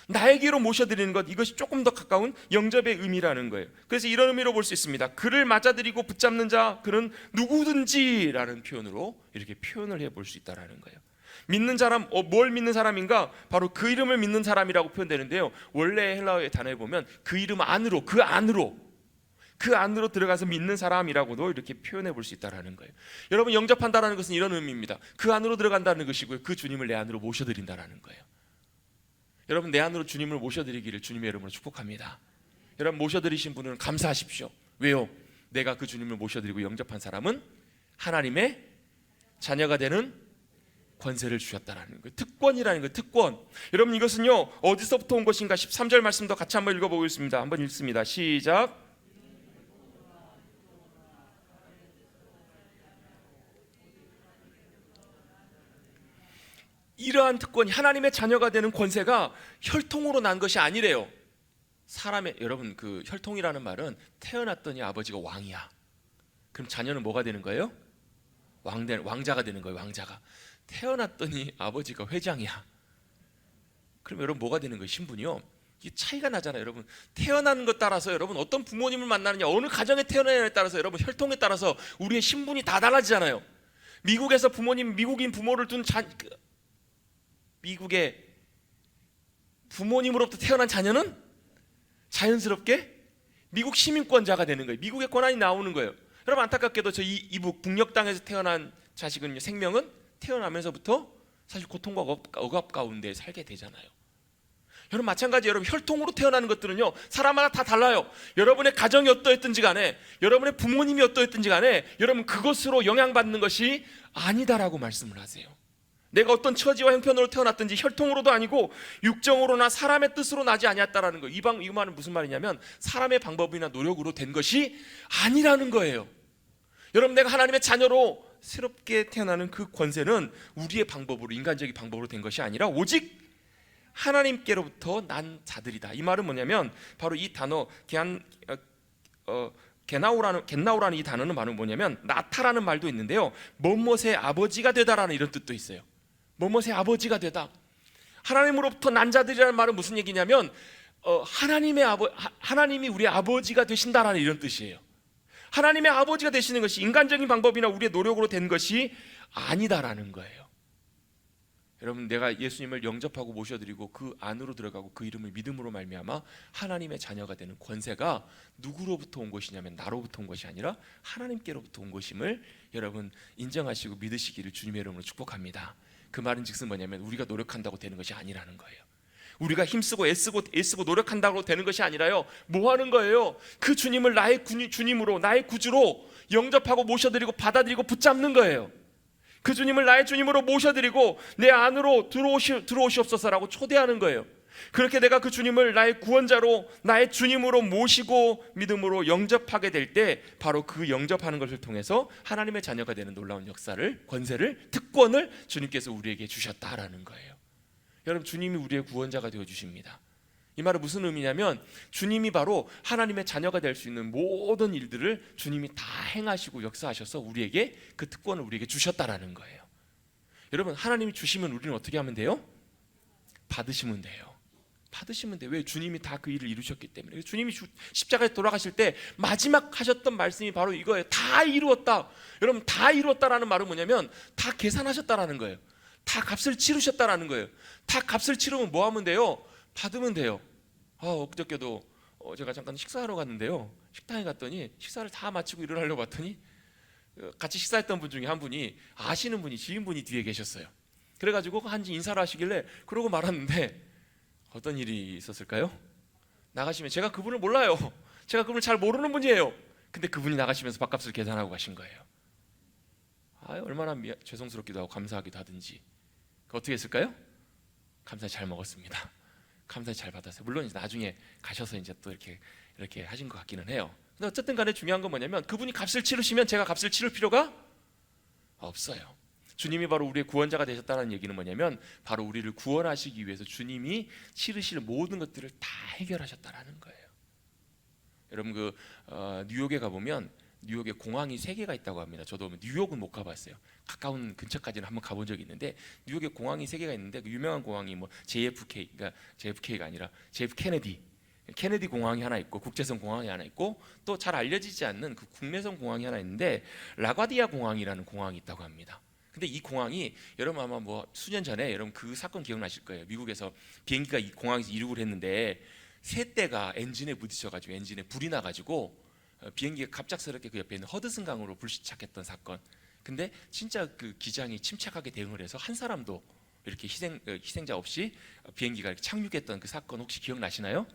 나에게로 모셔드리는 것, 이것이 조금 더 가까운 영접의 의미라는 거예요. 그래서 이런 의미로 볼 수 있습니다. 그를 맞아들이고 붙잡는 자, 그는 누구든지라는 표현으로 이렇게 표현을 해볼 수 있다는 거예요. 믿는 사람, 뭘 믿는 사람인가? 바로 그 이름을 믿는 사람이라고 표현되는데요, 원래 헬라어의 단어에 보면 그 이름 안으로, 그 안으로 들어가서 믿는 사람이라고도 이렇게 표현해 볼 수 있다는 거예요. 여러분 영접한다는 것은 이런 의미입니다. 그 안으로 들어간다는 것이고요, 그 주님을 내 안으로 모셔드린다는 거예요. 여러분 내 안으로 주님을 모셔드리기를 주님의 이름으로 축복합니다. 여러분 모셔드리신 분은 감사하십시오. 왜요? 내가 그 주님을 모셔드리고 영접한 사람은 하나님의 자녀가 되는 권세를 주셨다라는 거예요. 특권이라는 거예요. 특권. 여러분 이것은요 어디서부터 온 것인가? 13절 말씀도 같이 한번 읽어보겠습니다. 한번 읽습니다. 시작. 이러한 특권이, 하나님의 자녀가 되는 권세가 혈통으로 난 것이 아니래요. 사람의, 여러분 그 혈통이라는 말은 태어났더니 아버지가 왕이야. 그럼 자녀는 뭐가 되는 거예요? 왕자가 되는 거예요. 왕자가. 태어났더니 아버지가 회장이야. 그럼 여러분 뭐가 되는 거예요? 신분이요. 이게 차이가 나잖아요. 여러분 태어나는 것 따라서 여러분 어떤 부모님을 만나느냐, 어느 가정에 태어나느냐에 따라서 여러분 혈통에 따라서 우리의 신분이 다 달라지잖아요. 미국에서 미국인 부모를 둔 미국의 부모님으로부터 태어난 자녀는 자연스럽게 미국 시민권자가 되는 거예요. 미국의 권한이 나오는 거예요. 여러분 안타깝게도 저 이북 북녘 땅에서 태어난 자식은, 생명은 태어나면서부터 사실 고통과 억압 가운데 살게 되잖아요. 여러분 마찬가지, 여러분 혈통으로 태어나는 것들은요 사람마다 다 달라요. 여러분의 가정이 어떠했든지 간에, 여러분의 부모님이 어떠했든지 간에 여러분 그것으로 영향받는 것이 아니다라고 말씀을 하세요. 내가 어떤 처지와 형편으로 태어났든지 혈통으로도 아니고 육정으로나 사람의 뜻으로 나지 아니었다라는 거예요. 이 말은 무슨 말이냐면 사람의 방법이나 노력으로 된 것이 아니라는 거예요. 여러분 내가 하나님의 자녀로 새롭게 태어나는 그 권세는 우리의 방법으로, 인간적인 방법으로 된 것이 아니라 오직 하나님께로부터 난 자들이다. 이 말은 뭐냐면 바로 이 단어 겟나오라는 이 단어는 바로 뭐냐면 나타라는 말도 있는데요, 뭐뭇의 아버지가 되다라는 이런 뜻도 있어요. 뭐뭇의 아버지가 되다. 하나님으로부터 난 자들이라는 말은 무슨 얘기냐면 하나님이 우리의 아버지가 되신다라는 이런 뜻이에요. 하나님의 아버지가 되시는 것이 인간적인 방법이나 우리의 노력으로 된 것이 아니다라는 거예요. 여러분, 내가 예수님을 영접하고 모셔드리고 그 안으로 들어가고 그 이름을 믿음으로 말미암아 하나님의 자녀가 되는 권세가 누구로부터 온 것이냐면 나로부터 온 것이 아니라 하나님께로부터 온 것임을 여러분 인정하시고 믿으시기를 주님의 이름으로 축복합니다. 그 말은 즉슨 뭐냐면 우리가 노력한다고 되는 것이 아니라는 거예요. 우리가 힘쓰고 애쓰고 노력한다고 되는 것이 아니라요, 뭐 하는 거예요? 그 주님을 나의 주님으로, 나의 구주로 영접하고 모셔드리고 받아들이고 붙잡는 거예요. 그 주님을 나의 주님으로 모셔드리고 내 안으로 들어오시옵소서라고 초대하는 거예요. 그렇게 내가 그 주님을 나의 구원자로, 나의 주님으로 모시고 믿음으로 영접하게 될 때 바로 그 영접하는 것을 통해서 하나님의 자녀가 되는 놀라운 역사를, 권세를, 특권을 주님께서 우리에게 주셨다라는 거예요. 여러분, 주님이 우리의 구원자가 되어주십니다. 이 말은 무슨 의미냐면 주님이 바로 하나님의 자녀가 될 수 있는 모든 일들을 주님이 다 행하시고 역사하셔서 우리에게 그 특권을 우리에게 주셨다라는 거예요. 여러분, 하나님이 주시면 우리는 어떻게 하면 돼요? 받으시면 돼요. 받으시면 돼요. 왜? 주님이 다 그 일을 이루셨기 때문에. 주님이 십자가에 돌아가실 때 마지막 하셨던 말씀이 바로 이거예요. 다 이루었다. 여러분, 다 이루었다라는 말은 뭐냐면 다 계산하셨다라는 거예요. 다 값을 치르셨다라는 거예요. 다 값을 치르면 뭐 하면 돼요? 받으면 돼요. 엊그저께도 제가 잠깐 식사하러 갔는데요, 식당에 갔더니 식사를 다 마치고 일어나려고 봤더니 같이 식사했던 분 중에 한 분이, 아시는 분이, 지인분이 뒤에 계셨어요. 그래가지고 한지 인사를 하시길래 그러고 말았는데 어떤 일이 있었을까요? 나가시면, 제가 그분을 몰라요. 제가 그분을 잘 모르는 분이에요. 근데 그분이 나가시면서 밥값을 계산하고 가신 거예요. 얼마나 죄송스럽기도 하고 감사하기도 하든지. 어떻게 했을까요? 감사히 잘 먹었습니다. 감사히 잘 받았어요. 물론 이제 나중에 가셔서 이제 또 이렇게 하신 것 같기는 해요. 근데 어쨌든 간에 중요한 건 뭐냐면 그분이 값을 치르시면 제가 값을 치를 필요가 없어요. 주님이 바로 우리의 구원자가 되셨다는 얘기는 뭐냐면 바로 우리를 구원하시기 위해서 주님이 치르실 모든 것들을 다 해결하셨다라는 거예요. 여러분, 뉴욕에 가보면 뉴욕에 공항이 3개가 있다고 합니다. 저도 뉴욕은 못 가봤어요. 가까운 근처까지는 한번 가본 적이 있는데 뉴욕에 공항이 3개가 있는데 그 유명한 공항이 뭐 JFK가 아니라 JF 케네디 공항이 하나 있고 국제선 공항이 하나 있고 또 잘 알려지지 않는 그 국내선 공항이 하나 있는데 라과디아 공항이라는 공항이 있다고 합니다. 근데 이 공항이 여러분 아마 뭐 수년 전에 여러분 그 사건 기억나실 거예요. 미국에서 비행기가 이 공항에서 이륙을 했는데 새 대가 엔진에 부딪혀가지고 엔진에 불이 나가지고 비행기가 갑작스럽게 그 옆에 있는 허드슨 강으로 불시착했던 사건. 근데 진짜 그 기장이 침착하게 대응을 해서 한 사람도 이렇게 희생자 없이 비행기가 이렇게 착륙했던 그 사건 혹시 기억나시나요?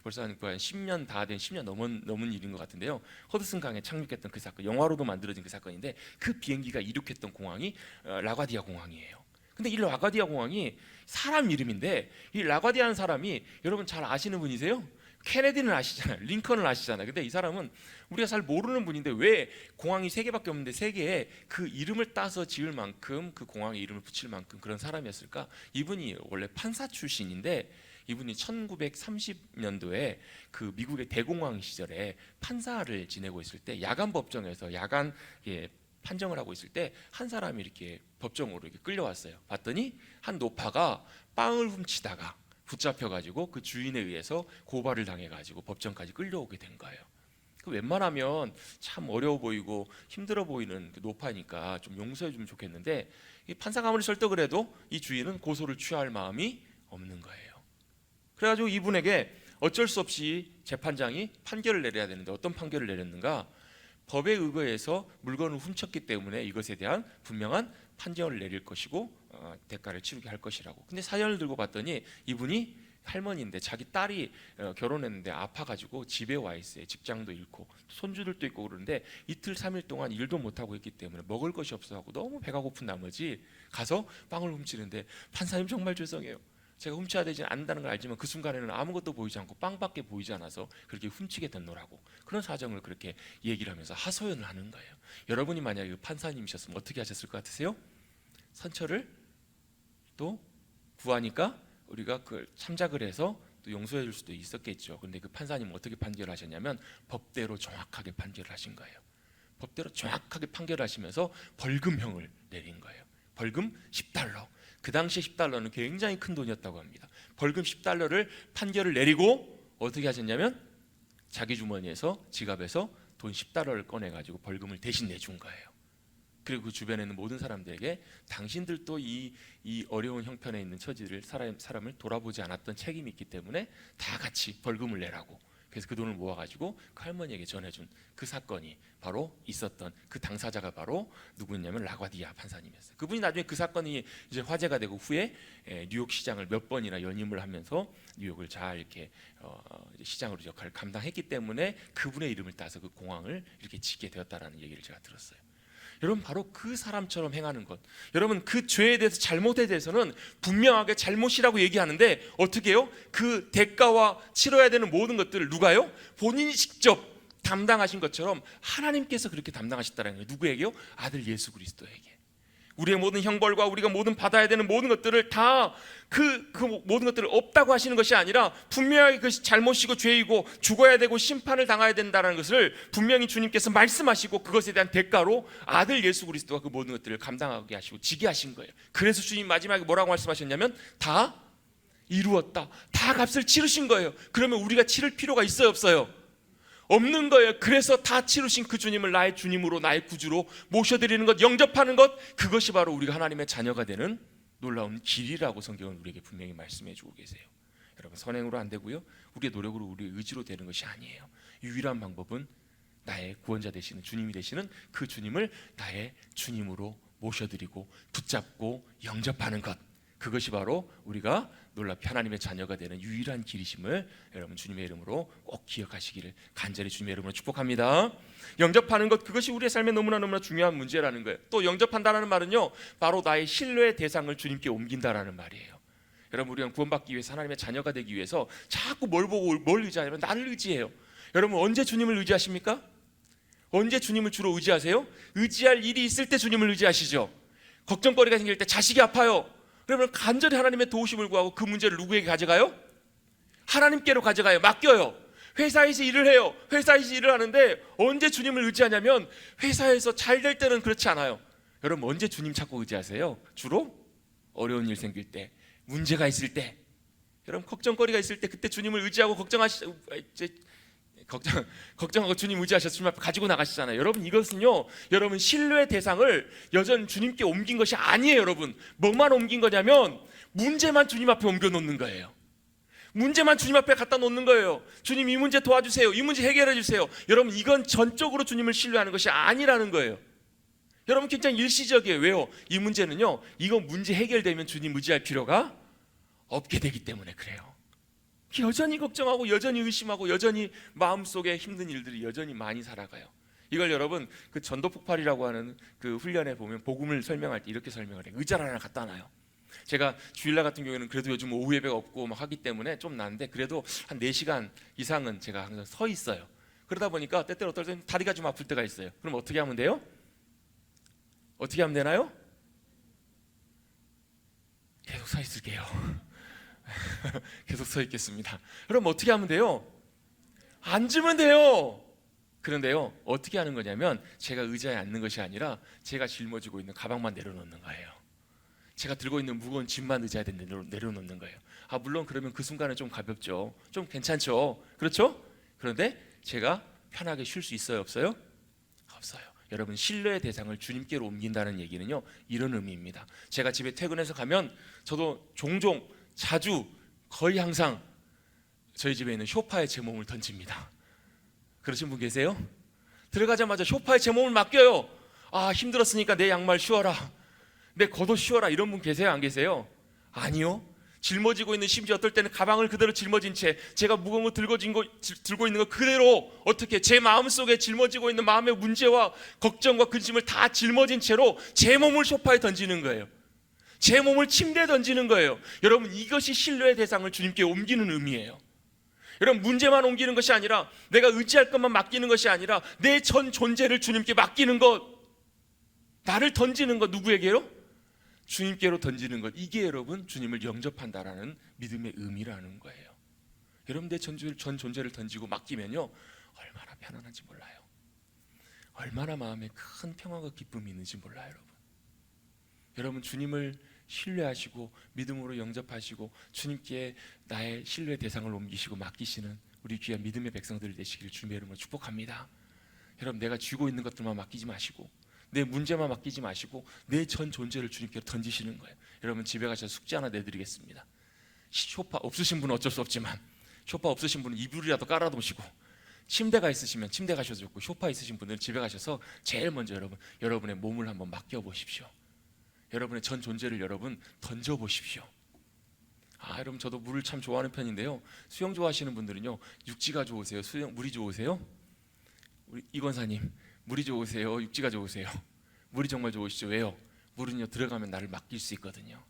벌써 한 10년 다 된 10년 넘은 일인 것 같은데요. 허드슨 강에 착륙했던 그 사건, 영화로도 만들어진 그 사건인데 그 비행기가 이륙했던 공항이 라과디아 공항이에요. 근데 이 라과디아 공항이 사람 이름인데 이 라과디아라는 사람이 여러분 잘 아시는 분이세요? 케네디는 아시잖아요. 링컨을 아시잖아요. 근데 이 사람은 우리가 잘 모르는 분인데 왜 공항이 3개밖에 없는데 3개에 그 이름을 따서 지을 만큼 그 공항에 이름을 붙일 만큼 그런 사람이었을까? 이분이 원래 판사 출신인데 이분이 1930년도에 그 미국의 대공황 시절에 판사를 지내고 있을 때 야간 법정에서 야간 판정을 하고 있을 때 한 사람이 이렇게 법정으로 이렇게 끌려왔어요. 봤더니 한 노파가 빵을 훔치다가 붙잡혀가지고 그 주인에 의해서 고발을 당해가지고 법정까지 끌려오게 된 거예요. 웬만하면 참 어려워 보이고 힘들어 보이는 그 노파니까 좀 용서해주면 좋겠는데 이 판사가 아무리 설득을 해도 이 주인은 고소를 취할 마음이 없는 거예요. 그래가지고 이분에게 어쩔 수 없이 재판장이 판결을 내려야 되는데 어떤 판결을 내렸는가? 법에 의거해서 물건을 훔쳤기 때문에 이것에 대한 분명한 판정을 내릴 것이고 대가를 치르게 할 것이라고. 근데 사연을 들고 봤더니 이분이 할머니인데 자기 딸이 결혼했는데 아파가지고 집에 와 있어요. 직장도 잃고 손주들도 있고 그러는데 이틀 3일 동안 일도 못하고 있기 때문에 먹을 것이 없어서 너무 배가 고픈 나머지 가서 빵을 훔치는데 판사님 정말 죄송해요. 제가 훔쳐야 되지 않는다는 걸 알지만 그 순간에는 아무것도 보이지 않고 빵밖에 보이지 않아서 그렇게 훔치게 됐노라고. 그런 사정을 그렇게 얘기를 하면서 하소연을 하는 거예요. 여러분이 만약에 판사님이셨으면 어떻게 하셨을 것 같으세요? 선처를 또 구하니까 우리가 그걸 참작을 해서 또 용서해 줄 수도 있었겠죠. 그런데 그 판사님은 어떻게 판결하셨냐면 법대로 정확하게 판결을 하신 거예요. 법대로 정확하게 판결하시면서 벌금형을 내린 거예요. 벌금 10달러. 그 당시에 10달러는 굉장히 큰 돈이었다고 합니다. 벌금 10달러를 판결을 내리고 어떻게 하셨냐면 자기 주머니에서 지갑에서 돈 10달러를 꺼내가지고 벌금을 대신 내준 거예요. 그리고 그 주변에 있는 모든 사람들에게 당신들도 이 어려운 형편에 있는 처지를 사람을 돌아보지 않았던 책임이 있기 때문에 다 같이 벌금을 내라고. 그래서 그 돈을 모아가지고 그 할머니에게 전해준 그 사건이 바로 있었던 그 당사자가 바로 누구냐면 라과디아 판사님이었어요. 그분이 나중에 그 사건이 이제 화제가 되고 후에 뉴욕 시장을 몇 번이나 연임을 하면서 뉴욕을 잘 이렇게 시장으로 역할을 감당했기 때문에 그분의 이름을 따서 그 공항을 이렇게 짓게 되었다라는 얘기를 제가 들었어요. 여러분 바로 그 사람처럼 행하는 것, 여러분 그 죄에 대해서 잘못에 대해서는 분명하게 잘못이라고 얘기하는데 어떻게 해요? 그 대가와 치러야 되는 모든 것들을 누가요? 본인이 직접 담당하신 것처럼 하나님께서 그렇게 담당하셨다는 거예요. 누구에게요? 아들 예수 그리스도에게. 우리의 모든 형벌과 우리가 모든 받아야 되는 모든 것들을 다 그 모든 것들을 없다고 하시는 것이 아니라 분명하게 그것이 잘못이고 죄이고 죽어야 되고 심판을 당해야 된다는 것을 분명히 주님께서 말씀하시고 그것에 대한 대가로 아들 예수 그리스도가 그 모든 것들을 감당하게 하시고 지게 하신 거예요. 그래서 주님 마지막에 뭐라고 말씀하셨냐면 다 이루었다. 다 값을 치르신 거예요. 그러면 우리가 치를 필요가 있어요, 없어요? 없는 거예요. 그래서 다 치르신 그 주님을 나의 주님으로 나의 구주로 모셔드리는 것, 영접하는 것, 그것이 바로 우리가 하나님의 자녀가 되는 놀라운 길이라고 성경은 우리에게 분명히 말씀해 주고 계세요. 여러분 선행으로 안 되고요, 우리의 노력으로 우리의 의지로 되는 것이 아니에요. 유일한 방법은 나의 구원자 되시는 주님이 되시는 그 주님을 나의 주님으로 모셔드리고 붙잡고 영접하는 것, 그것이 바로 우리가 놀랍게 하나님의 자녀가 되는 유일한 길이심을 여러분 주님의 이름으로 꼭 기억하시기를 간절히 주님의 이름으로 축복합니다. 영접하는 것, 그것이 우리의 삶에 너무나 중요한 문제라는 거예요. 또 영접한다는 말은요, 바로 나의 신뢰의 대상을 주님께 옮긴다라는 말이에요. 여러분 우리가 구원받기 위해서 하나님의 자녀가 되기 위해서 자꾸 뭘 보고 뭘 의지하냐면 나를 의지해요. 여러분 언제 주님을 의지하십니까? 언제 주님을 주로 의지하세요? 의지할 일이 있을 때 주님을 의지하시죠. 걱정거리가 생길 때, 자식이 아파요, 그러면 간절히 하나님의 도우심을 구하고 그 문제를 누구에게 가져가요? 하나님께로 가져가요. 맡겨요. 회사에서 일을 해요. 회사에서 일을 하는데 언제 주님을 의지하냐면 회사에서 잘 될 때는 그렇지 않아요. 여러분 언제 주님 찾고 의지하세요? 주로 어려운 일 생길 때, 문제가 있을 때, 여러분 걱정거리가 있을 때, 그때 주님을 의지하고 걱정하고 주님 의지하셔서 주님 앞에 가지고 나가시잖아요. 여러분 이것은요, 여러분 신뢰의 대상을 여전히 주님께 옮긴 것이 아니에요. 여러분 뭐만 옮긴 거냐면 문제만 주님 앞에 옮겨 놓는 거예요. 문제만 주님 앞에 갖다 놓는 거예요. 주님 이 문제 도와주세요, 이 문제 해결해 주세요. 여러분 이건 전적으로 주님을 신뢰하는 것이 아니라는 거예요. 여러분 굉장히 일시적이에요. 왜요? 이 문제는요, 이거 문제 해결되면 주님 의지할 필요가 없게 되기 때문에 그래요. 여전히 걱정하고 여전히 의심하고 여전히 마음속에 힘든 일들이 여전히 많이 살아가요. 이걸 여러분 그 전도폭발이라고 하는 그 훈련에 보면 복음을 설명할 때 이렇게 설명을 해요. 의자를 하나 갖다 놔요. 제가 주일날 같은 경우에는 그래도 요즘 오후 예배가 없고 막 하기 때문에 좀 나는데 그래도 한 4시간 이상은 제가 항상 서 있어요. 그러다 보니까 때때로 어떨 때는 다리가 좀 아플 때가 있어요. 그럼 어떻게 하면 돼요? 어떻게 하면 되나요? 계속 서 있을게요. 계속 서 있겠습니다. 그럼 어떻게 하면 돼요? 앉으면 돼요. 그런데요, 어떻게 하는 거냐면 제가 의자에 앉는 것이 아니라 제가 짊어지고 있는 가방만 내려놓는 거예요. 제가 들고 있는 무거운 짐만 의자에 내려놓는 거예요. 물론 그러면 그 순간은 좀 가볍죠. 좀 괜찮죠. 그렇죠? 그런데 제가 편하게 쉴 수 있어요, 없어요? 없어요. 여러분 신뢰의 대상을 주님께로 옮긴다는 얘기는요, 이런 의미입니다. 제가 집에 퇴근해서 가면 저도 종종 자주 거의 항상 저희 집에 있는 소파에 제 몸을 던집니다. 그러신 분 계세요? 들어가자마자 소파에 제 몸을 맡겨요. 힘들었으니까 내 양말 쉬어라, 내 겉옷 쉬어라, 이런 분 계세요, 안 계세요? 아니요. 짊어지고 있는, 심지어 어떨 때는 가방을 그대로 짊어진 채 제가 무거운 거 들고 있는 거 그대로 어떻게 제 마음속에 짊어지고 있는 마음의 문제와 걱정과 근심을 다 짊어진 채로 제 몸을 소파에 던지는 거예요. 제 몸을 침대에 던지는 거예요. 여러분 이것이 신뢰의 대상을 주님께 옮기는 의미예요. 여러분 문제만 옮기는 것이 아니라 내가 의지할 것만 맡기는 것이 아니라 내 전 존재를 주님께 맡기는 것, 나를 던지는 것, 누구에게요? 주님께로 던지는 것, 이게 여러분 주님을 영접한다라는 믿음의 의미라는 거예요. 여러분 내 전 존재를 던지고 맡기면요 얼마나 편안한지 몰라요. 얼마나 마음에 큰 평화가 기쁨이 있는지 몰라요. 여러분 주님을 신뢰하시고 믿음으로 영접하시고 주님께 나의 신뢰 대상을 옮기시고 맡기시는 우리 귀한 믿음의 백성들 되시기를 주님의 이름으로 축복합니다. 여러분 내가 쥐고 있는 것들만 맡기지 마시고 내 문제만 맡기지 마시고 내 전 존재를 주님께 던지시는 거예요. 여러분 집에 가셔서 숙제 하나 내드리겠습니다. 소파 없으신 분은 어쩔 수 없지만 소파 없으신 분은 이불이라도 깔아놓으시고 침대가 있으시면 침대 가셔도 좋고 소파 있으신 분들은 집에 가셔서 제일 먼저 여러분의 몸을 한번 맡겨보십시오. 여러분의 전 존재를 여러분 던져보십시오. 여러분 저도 물을 참 좋아하는 편인데요. 수영 좋아하시는 분들은요 육지가 좋으세요? 물이 좋으세요? 우리 이 권사님 물이 좋으세요? 육지가 좋으세요? 물이 정말 좋으시죠? 왜요? 물은요 들어가면 나를 맡길 수 있거든요.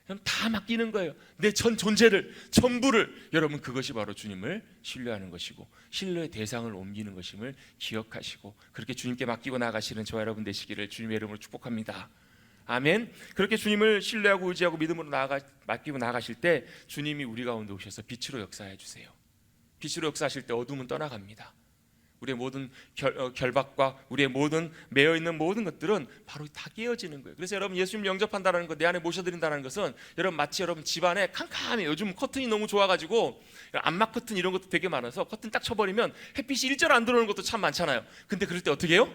그럼 다 맡기는 거예요. 내 전 존재를 전부를. 여러분 그것이 바로 주님을 신뢰하는 것이고 신뢰의 대상을 옮기는 것임을 기억하시고 그렇게 주님께 맡기고 나가시는 저와 여러분 되시기를 주님의 이름으로 축복합니다. 아멘. 그렇게 주님을 신뢰하고 의지하고 믿음으로 맡기고 나가실 때 주님이 우리 가운데 오셔서 빛으로 역사해 주세요. 빛으로 역사하실 때 어둠은 떠나갑니다. 우리의 모든 결박과 우리의 모든 매여있는 모든 것들은 바로 다 깨어지는 거예요. 그래서 여러분 예수님 영접한다는 것, 내 안에 모셔드린다는 것은 여러분 마치 여러분 집안에 캄캄해요. 요즘 커튼이 너무 좋아가지고 암막 커튼 이런 것도 되게 많아서 커튼 딱 쳐버리면 햇빛이 일절 안 들어오는 것도 참 많잖아요. 근데 그럴 때 어떻게 해요?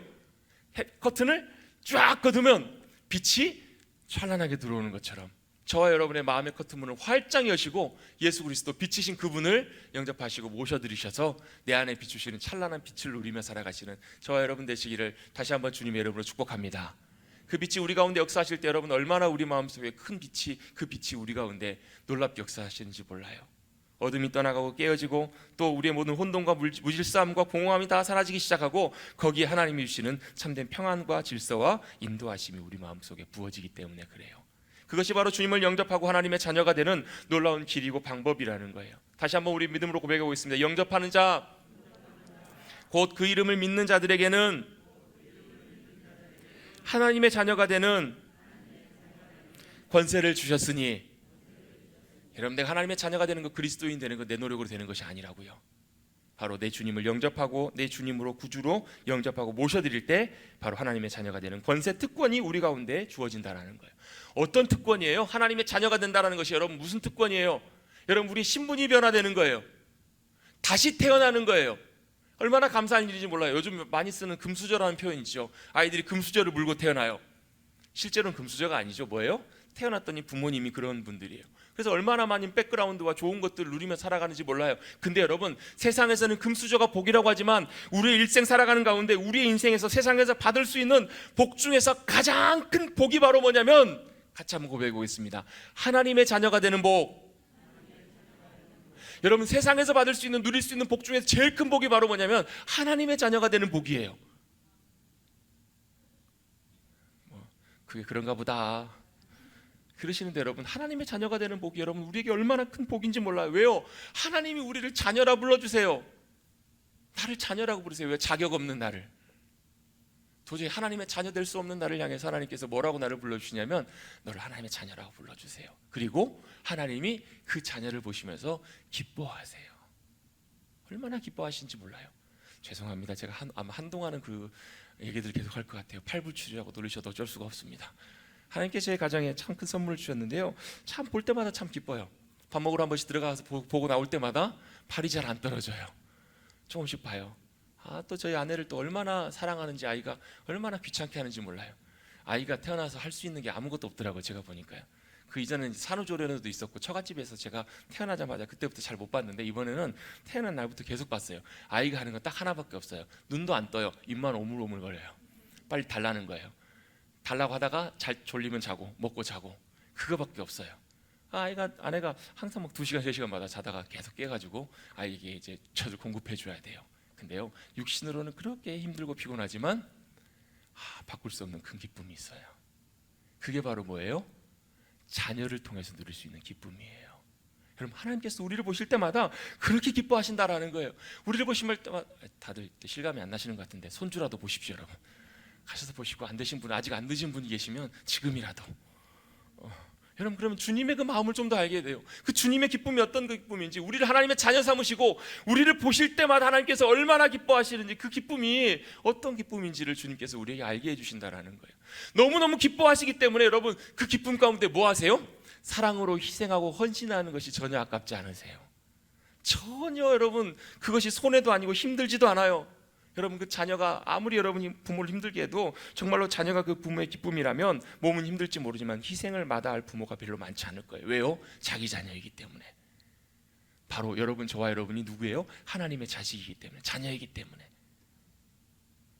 커튼을 쫙 걷으면 빛이 찬란하게 들어오는 것처럼 저와 여러분의 마음의 커튼문을 활짝 여시고 예수 그리스도 빛이신 그분을 영접하시고 모셔드리셔서 내 안에 비추시는 찬란한 빛을 누리며 살아가시는 저와 여러분 되시기를 다시 한번 주님의 이름으로 축복합니다. 그 빛이 우리 가운데 역사하실 때 여러분 얼마나 우리 마음속에 큰 빛이 그 빛이 우리 가운데 놀랍게 역사하시는지 몰라요. 어둠이 떠나가고 깨어지고 또 우리의 모든 혼돈과 무질서함과 공허함이 다 사라지기 시작하고 거기에 하나님이 주시는 참된 평안과 질서와 인도하심이 우리 마음속에 부어지기 때문에 그래요. 그것이 바로 주님을 영접하고 하나님의 자녀가 되는 놀라운 길이고 방법이라는 거예요. 다시 한번 우리 믿음으로 고백하고 있습니다. 영접하는 자 곧 그 이름을 믿는 자들에게는 하나님의 자녀가 되는 권세를 주셨으니. 여러분 내가 하나님의 자녀가 되는 것, 그리스도인 되는 것 내 노력으로 되는 것이 아니라고요. 바로 내 주님을 영접하고 내 주님으로 구주로 영접하고 모셔드릴 때 바로 하나님의 자녀가 되는 권세, 특권이 우리 가운데 주어진다는 거예요. 어떤 특권이에요? 하나님의 자녀가 된다는 것이 여러분 무슨 특권이에요? 여러분 우리 신분이 변화되는 거예요. 다시 태어나는 거예요. 얼마나 감사한 일인지 몰라요. 요즘 많이 쓰는 금수저라는 표현 있죠. 아이들이 금수저를 물고 태어나요. 실제로는 금수저가 아니죠. 뭐예요? 태어났더니 부모님이 그런 분들이에요. 그래서 얼마나 많은 백그라운드와 좋은 것들을 누리며 살아가는지 몰라요. 근데 여러분 세상에서는 금수저가 복이라고 하지만 우리의 일생 살아가는 가운데 우리의 인생에서 세상에서 받을 수 있는 복 중에서 가장 큰 복이 바로 뭐냐면 같이 한번 고백해 보겠습니다. 하나님의 자녀가 되는 복. 여러분 세상에서 받을 수 있는 누릴 수 있는 복 중에서 제일 큰 복이 바로 뭐냐면 하나님의 자녀가 되는 복이에요. 그게 그런가 보다 그러시는데 여러분 하나님의 자녀가 되는 복이 여러분 우리에게 얼마나 큰 복인지 몰라요. 왜요? 하나님이 우리를 자녀라 불러주세요. 나를 자녀라고 부르세요. 왜? 자격 없는 나를, 도저히 하나님의 자녀 될 수 없는 나를 향해서 하나님께서 뭐라고 나를 불러주시냐면 너를 하나님의 자녀라고 불러주세요. 그리고 하나님이 그 자녀를 보시면서 기뻐하세요. 얼마나 기뻐하신지 몰라요. 죄송합니다. 제가 아마 한동안은 그 얘기들 계속 할 것 같아요. 팔불출이라고 놀리셔도 어쩔 수가 없습니다. 하나님께서 제 가정에 참 큰 선물을 주셨는데요. 참 볼 때마다 참 기뻐요. 밥 먹으러 한 번씩 들어가서 보고 나올 때마다 발이 잘 안 떨어져요. 조금씩 봐요. 또 저희 아내를 또 얼마나 사랑하는지, 아이가 얼마나 귀찮게 하는지 몰라요. 아이가 태어나서 할 수 있는 게 아무것도 없더라고요. 제가 보니까요. 그 이전에는 산후조리원에도 있었고 처갓집에서 제가 태어나자마자 그때부터 잘 못 봤는데 이번에는 태어난 날부터 계속 봤어요. 아이가 하는 건 딱 하나밖에 없어요. 눈도 안 떠요. 입만 오물오물거려요. 빨리 달라는 거예요. 달라고 하다가 잘 졸리면 자고 먹고 자고 그거밖에 없어요. 아내가 항상 막 2시간 3시간마다 자다가 계속 깨가지고 아이에게 이제 젖을 공급해 줘야 돼요. 근데요 육신으로는 그렇게 힘들고 피곤하지만 바꿀 수 없는 큰 기쁨이 있어요. 그게 바로 뭐예요? 자녀를 통해서 누릴 수 있는 기쁨이에요. 여러분 하나님께서 우리를 보실 때마다 그렇게 기뻐하신다라는 거예요. 우리를 보실 때마다 다들 실감이 안 나시는 것 같은데 손주라도 보십시오. 여러분 가셔서 보시고 안 되신 분, 아직 안 늦은 분이 계시면 지금이라도 여러분, 그러면 주님의 그 마음을 좀 더 알게 돼요. 그 주님의 기쁨이 어떤 그 기쁨인지, 우리를 하나님의 자녀 삼으시고 우리를 보실 때마다 하나님께서 얼마나 기뻐하시는지, 그 기쁨이 어떤 기쁨인지를 주님께서 우리에게 알게 해주신다라는 거예요. 너무너무 기뻐하시기 때문에 여러분, 그 기쁨 가운데 뭐 하세요? 사랑으로 희생하고 헌신하는 것이 전혀 아깝지 않으세요. 전혀 여러분, 그것이 손해도 아니고 힘들지도 않아요. 여러분, 그 자녀가 아무리 여러분이 부모를 힘들게 해도 정말로 자녀가 그 부모의 기쁨이라면 몸은 힘들지 모르지만 희생을 마다할 부모가 별로 많지 않을 거예요. 왜요? 자기 자녀이기 때문에. 바로 여러분, 저와 여러분이 누구예요? 하나님의 자식이기 때문에, 자녀이기 때문에.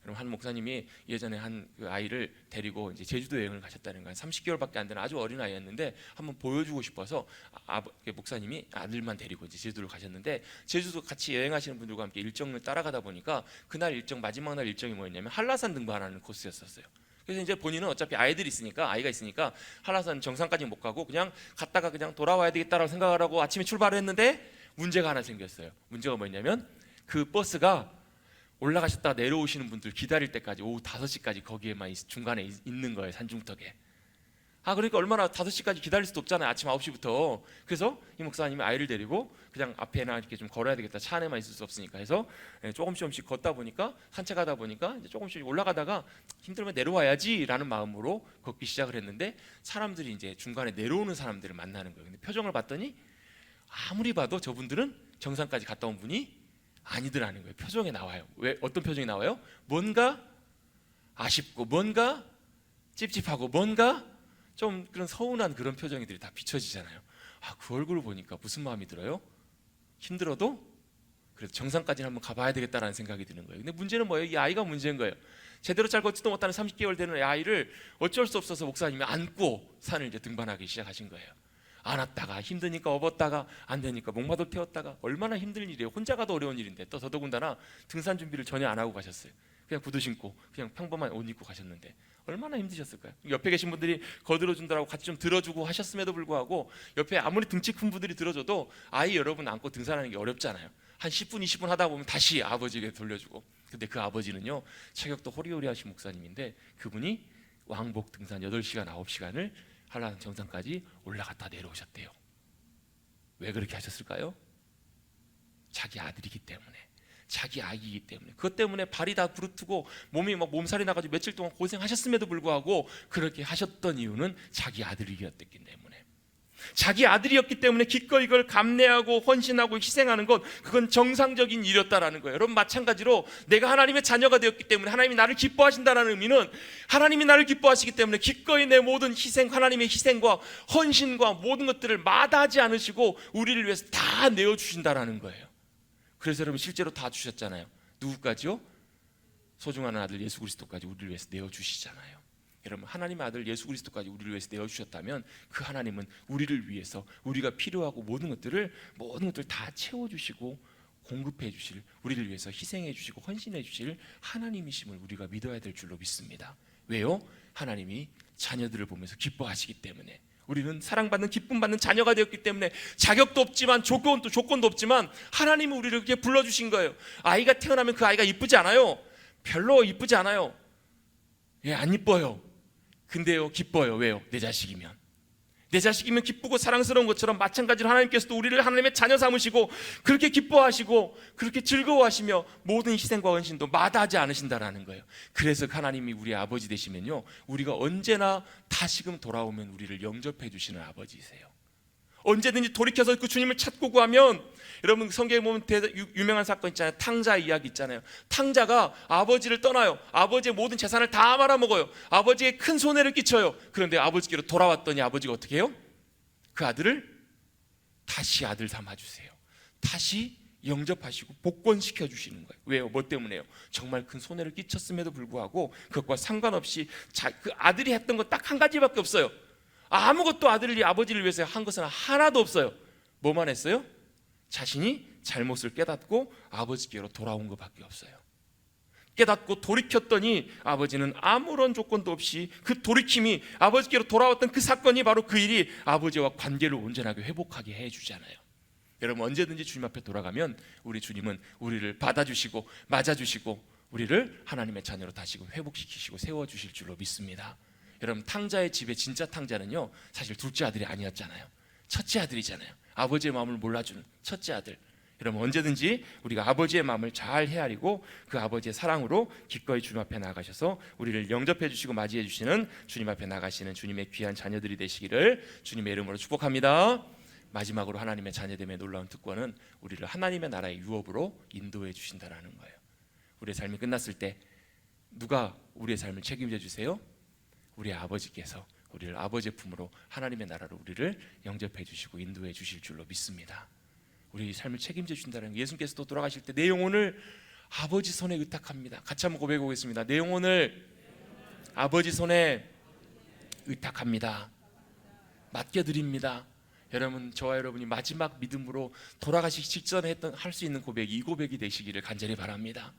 여러분, 한 목사님이 예전에 한 그 아이를 데리고 이제 제주도 여행을 가셨다는 거예요. 30개월밖에 안 되는 아주 어린 아이였는데 한번 보여주고 싶어서 목사님이 아들만 데리고 이제 제주도를 가셨는데, 제주도 같이 여행하시는 분들과 함께 일정을 따라가다 보니까 그날 일정, 마지막 날 일정이 뭐였냐면 한라산 등반하는 코스였었어요. 그래서 이제 본인은 어차피 아이가 있으니까 한라산 정상까지 못 가고 그냥 갔다가 그냥 돌아와야 되겠다라고 생각을 하고 아침에 출발을 했는데, 문제가 하나 생겼어요. 문제가 뭐였냐면, 그 버스가 올라가셨다가 내려오시는 분들 기다릴 때까지 오후 5시까지 거기에만 중간에 있는 거예요, 산중턱에. 그러니까 얼마나 5시까지 기다릴 수도 없잖아요, 아침 9시부터. 그래서 이 목사님이 아이를 데리고 그냥 앞에나 이렇게 좀 걸어야 되겠다, 차 안에만 있을 수 없으니까 해서 조금씩 걷다 보니까, 산책하다 보니까 이제 조금씩 올라가다가 힘들면 내려와야지 라는 마음으로 걷기 시작을 했는데, 사람들이 이제 중간에 내려오는 사람들을 만나는 거예요. 근데 표정을 봤더니 아무리 봐도 저분들은 정상까지 갔다 온 분이 아니더라는 거예요. 표정에 나와요. 왜? 어떤 표정이 나와요? 뭔가 아쉽고, 뭔가 찝찝하고, 뭔가 좀 그런 서운한 그런 표정들이 다 비춰지잖아요. 그 얼굴을 보니까 무슨 마음이 들어요? 힘들어도 그래도 정상까지는 한번 가봐야 되겠다라는 생각이 드는 거예요. 근데 문제는 뭐예요? 이 아이가 문제인 거예요. 제대로 잘 걷지도 못하는 30개월 되는 아이를 어쩔 수 없어서 목사님이 안고 산을 이제 등반하기 시작하신 거예요. 안았다가 힘드니까 업었다가 안 되니까 목마도 태웠다가, 얼마나 힘든 일이에요. 혼자 가도 어려운 일인데, 또 더더군다나 등산 준비를 전혀 안 하고 가셨어요. 그냥 구두 신고 그냥 평범한 옷 입고 가셨는데 얼마나 힘드셨을까요? 옆에 계신 분들이 거들어준다고 같이 좀 들어주고 하셨음에도 불구하고, 옆에 아무리 등치 큰 분들이 들어줘도 아이 여러분 안고 등산하는 게 어렵잖아요. 한 10분 20분 하다 보면 다시 아버지에게 돌려주고. 근데 그 아버지는요, 체격도 호리호리하신 목사님인데, 그분이 왕복 등산 8시간 9시간을 한라산 정상까지 올라갔다 내려오셨대요. 왜 그렇게 하셨을까요? 자기 아들이기 때문에, 자기 아기이기 때문에. 그것 때문에 발이 다 부르트고 몸이 막 몸살이 나가지고 며칠 동안 고생하셨음에도 불구하고 그렇게 하셨던 이유는 자기 아들이었기 때문에. 자기 아들이었기 때문에 기꺼이 이걸 감내하고 헌신하고 희생하는 것, 그건 정상적인 일이었다라는 거예요. 여러분, 마찬가지로 내가 하나님의 자녀가 되었기 때문에 하나님이 나를 기뻐하신다는 의미는, 하나님이 나를 기뻐하시기 때문에 기꺼이 내 모든 희생, 하나님의 희생과 헌신과 모든 것들을 마다하지 않으시고 우리를 위해서 다 내어주신다라는 거예요. 그래서 여러분, 실제로 다 주셨잖아요. 누구까지요? 소중한 아들 예수 그리스도까지 우리를 위해서 내어주시잖아요. 여러분, 하나님의 아들 예수 그리스도까지 우리를 위해서 내어주셨다면, 그 하나님은 우리를 위해서 우리가 필요하고 모든 것들 다 채워주시고 공급해 주실, 우리를 위해서 희생해 주시고 헌신해 주실 하나님이심을 우리가 믿어야 될 줄로 믿습니다. 왜요? 하나님이 자녀들을 보면서 기뻐하시기 때문에. 우리는 사랑받는, 기쁨받는 자녀가 되었기 때문에, 자격도 없지만 조건도 없지만 하나님은 우리를 그렇게 불러주신 거예요. 아이가 태어나면 그 아이가 이쁘지 않아요. 별로 이쁘지 않아요. 안 이뻐요. 근데요, 기뻐요. 왜요? 내 자식이면 기쁘고 사랑스러운 것처럼, 마찬가지로 하나님께서도 우리를 하나님의 자녀 삼으시고 그렇게 기뻐하시고 그렇게 즐거워하시며 모든 희생과 헌신도 마다하지 않으신다라는 거예요. 그래서 하나님이 우리의 아버지 되시면요, 우리가 언제나 다시금 돌아오면 우리를 영접해 주시는 아버지이세요. 언제든지 돌이켜서 그 주님을 찾고 구하면, 여러분 성경에 보면 유명한 사건 있잖아요. 탕자 이야기 있잖아요. 탕자가 아버지를 떠나요. 아버지의 모든 재산을 다 말아먹어요. 아버지에게 큰 손해를 끼쳐요. 그런데 아버지께로 돌아왔더니 아버지가 어떻게 해요? 그 아들을 다시 아들 삼아주세요. 다시 영접하시고 복권시켜 주시는 거예요. 왜요? 뭐 때문에요? 정말 큰 손해를 끼쳤음에도 불구하고 그것과 상관없이 그 아들이 했던 것 딱 한 가지밖에 없어요. 아무것도 아버지를 위해서 한 것은 하나도 없어요. 뭐만 했어요? 자신이 잘못을 깨닫고 아버지께로 돌아온 것밖에 없어요. 깨닫고 돌이켰더니 아버지는 아무런 조건도 없이, 그 돌이킴이, 아버지께로 돌아왔던 그 사건이, 바로 그 일이 아버지와 관계를 온전하게 회복하게 해주잖아요. 여러분, 언제든지 주님 앞에 돌아가면 우리 주님은 우리를 받아주시고 맞아주시고 우리를 하나님의 자녀로 다시금 회복시키시고 세워주실 줄로 믿습니다. 여러분, 탕자의 집의 진짜 탕자는요 사실 둘째 아들이 아니었잖아요. 첫째 아들이잖아요. 아버지의 마음을 몰라주는 첫째 아들. 여러분, 언제든지 우리가 아버지의 마음을 잘 헤아리고 그 아버지의 사랑으로 기꺼이 주님 앞에 나가셔서 우리를 영접해 주시고 맞이해 주시는 주님 앞에 나가시는 주님의 귀한 자녀들이 되시기를 주님의 이름으로 축복합니다. 마지막으로 하나님의 자녀됨의 놀라운 특권은 우리를 하나님의 나라의 유업으로 인도해 주신다라는 거예요. 우리의 삶이 끝났을 때 누가 우리의 삶을 책임져 주세요? 우리 아버지께서 우리를 아버지의 품으로 하나님의 나라로 우리를 영접해 주시고 인도해 주실 줄로 믿습니다. 우리 삶을 책임져 주신다는, 예수님께서도 돌아가실 때 내 영혼을 아버지 손에 의탁합니다. 같이 한번 고백해 보겠습니다. 내 영혼을 아버지 손에 의탁합니다. 맡겨드립니다. 여러분, 저와 여러분이 마지막 믿음으로 돌아가시기 직전에 할 수 있는 고백이 이 고백이 되시기를 간절히 바랍니다.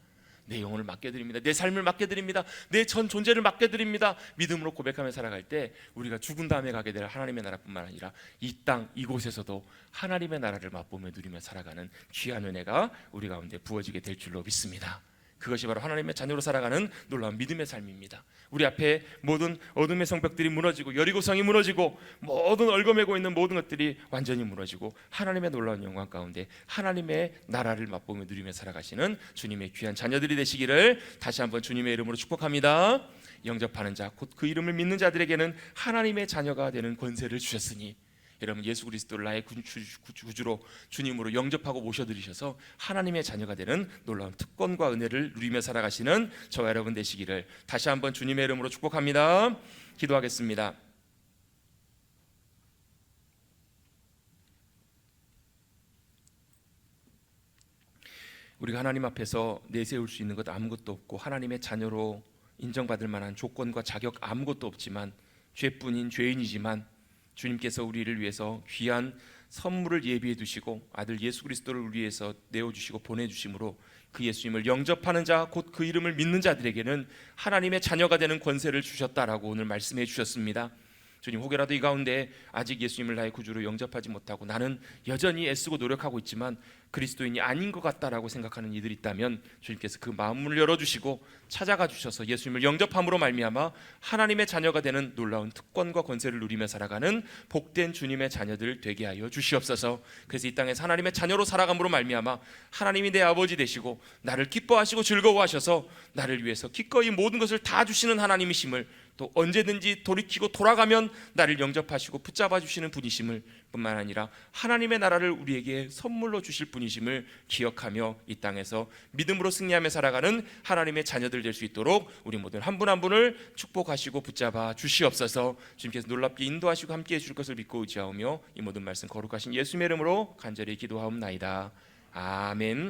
내 영혼을 맡겨드립니다. 내 삶을 맡겨드립니다. 내 전 존재를 맡겨드립니다. 믿음으로 고백하며 살아갈 때 우리가 죽은 다음에 가게 될 하나님의 나라뿐만 아니라 이 땅 이곳에서도 하나님의 나라를 맛보며 누리며 살아가는 귀한 은혜가 우리 가운데 부어지게 될 줄로 믿습니다. 그것이 바로 하나님의 자녀로 살아가는 놀라운 믿음의 삶입니다. 우리 앞에 모든 어둠의 성벽들이 무너지고 여리고성이 무너지고 모든 얽어매고 있는 모든 것들이 완전히 무너지고 하나님의 놀라운 영광 가운데 하나님의 나라를 맛보며 누리며 살아가시는 주님의 귀한 자녀들이 되시기를 다시 한번 주님의 이름으로 축복합니다. 영접하는 자, 곧 그 이름을 믿는 자들에게는 하나님의 자녀가 되는 권세를 주셨으니, 여러분, 예수 그리스도를 나의 구주로 주님으로 영접하고 모셔드리셔서 하나님의 자녀가 되는 놀라운 특권과 은혜를 누리며 살아가시는 저와 여러분 되시기를 다시 한번 주님의 이름으로 축복합니다. 기도하겠습니다. 우리가 하나님 앞에서 내세울 수 있는 것 아무것도 없고 하나님의 자녀로 인정받을 만한 조건과 자격 아무것도 없지만 죄뿐인 죄인이지만 주님께서 우리를 위해서 귀한 선물을 예비해 두시고 아들 예수 그리스도를 우리 위해서 내어주시고 보내주심으로 그 예수님을 영접하는 자, 곧 그 이름을 믿는 자들에게는 하나님의 자녀가 되는 권세를 주셨다라고 오늘 말씀해 주셨습니다. 주님, 혹여라도 이 가운데 아직 예수님을 나의 구주로 영접하지 못하고 나는 여전히 애쓰고 노력하고 있지만 그리스도인이 아닌 것 같다라고 생각하는 이들이 있다면 주님께서 그 마음문을 열어주시고 찾아가 주셔서 예수님을 영접함으로 말미암아 하나님의 자녀가 되는 놀라운 특권과 권세를 누리며 살아가는 복된 주님의 자녀들 되게 하여 주시옵소서. 그래서 이 땅에서 하나님의 자녀로 살아감으로 말미암아 하나님이 내 아버지 되시고 나를 기뻐하시고 즐거워하셔서 나를 위해서 기꺼이 모든 것을 다 주시는 하나님이심을, 또 언제든지 돌이키고 돌아가면 나를 영접하시고 붙잡아 주시는 분이심을 뿐만 아니라 하나님의 나라를 우리에게 선물로 주실 분이심을 기억하며 이 땅에서 믿음으로 승리하며 살아가는 하나님의 자녀들 될 수 있도록 우리 모든 한 분 한 분을 축복하시고 붙잡아 주시옵소서. 주님께서 놀랍게 인도하시고 함께해 주실 것을 믿고 의지하오며 이 모든 말씀 거룩하신 예수님의 이름으로 간절히 기도하옵나이다. 아멘.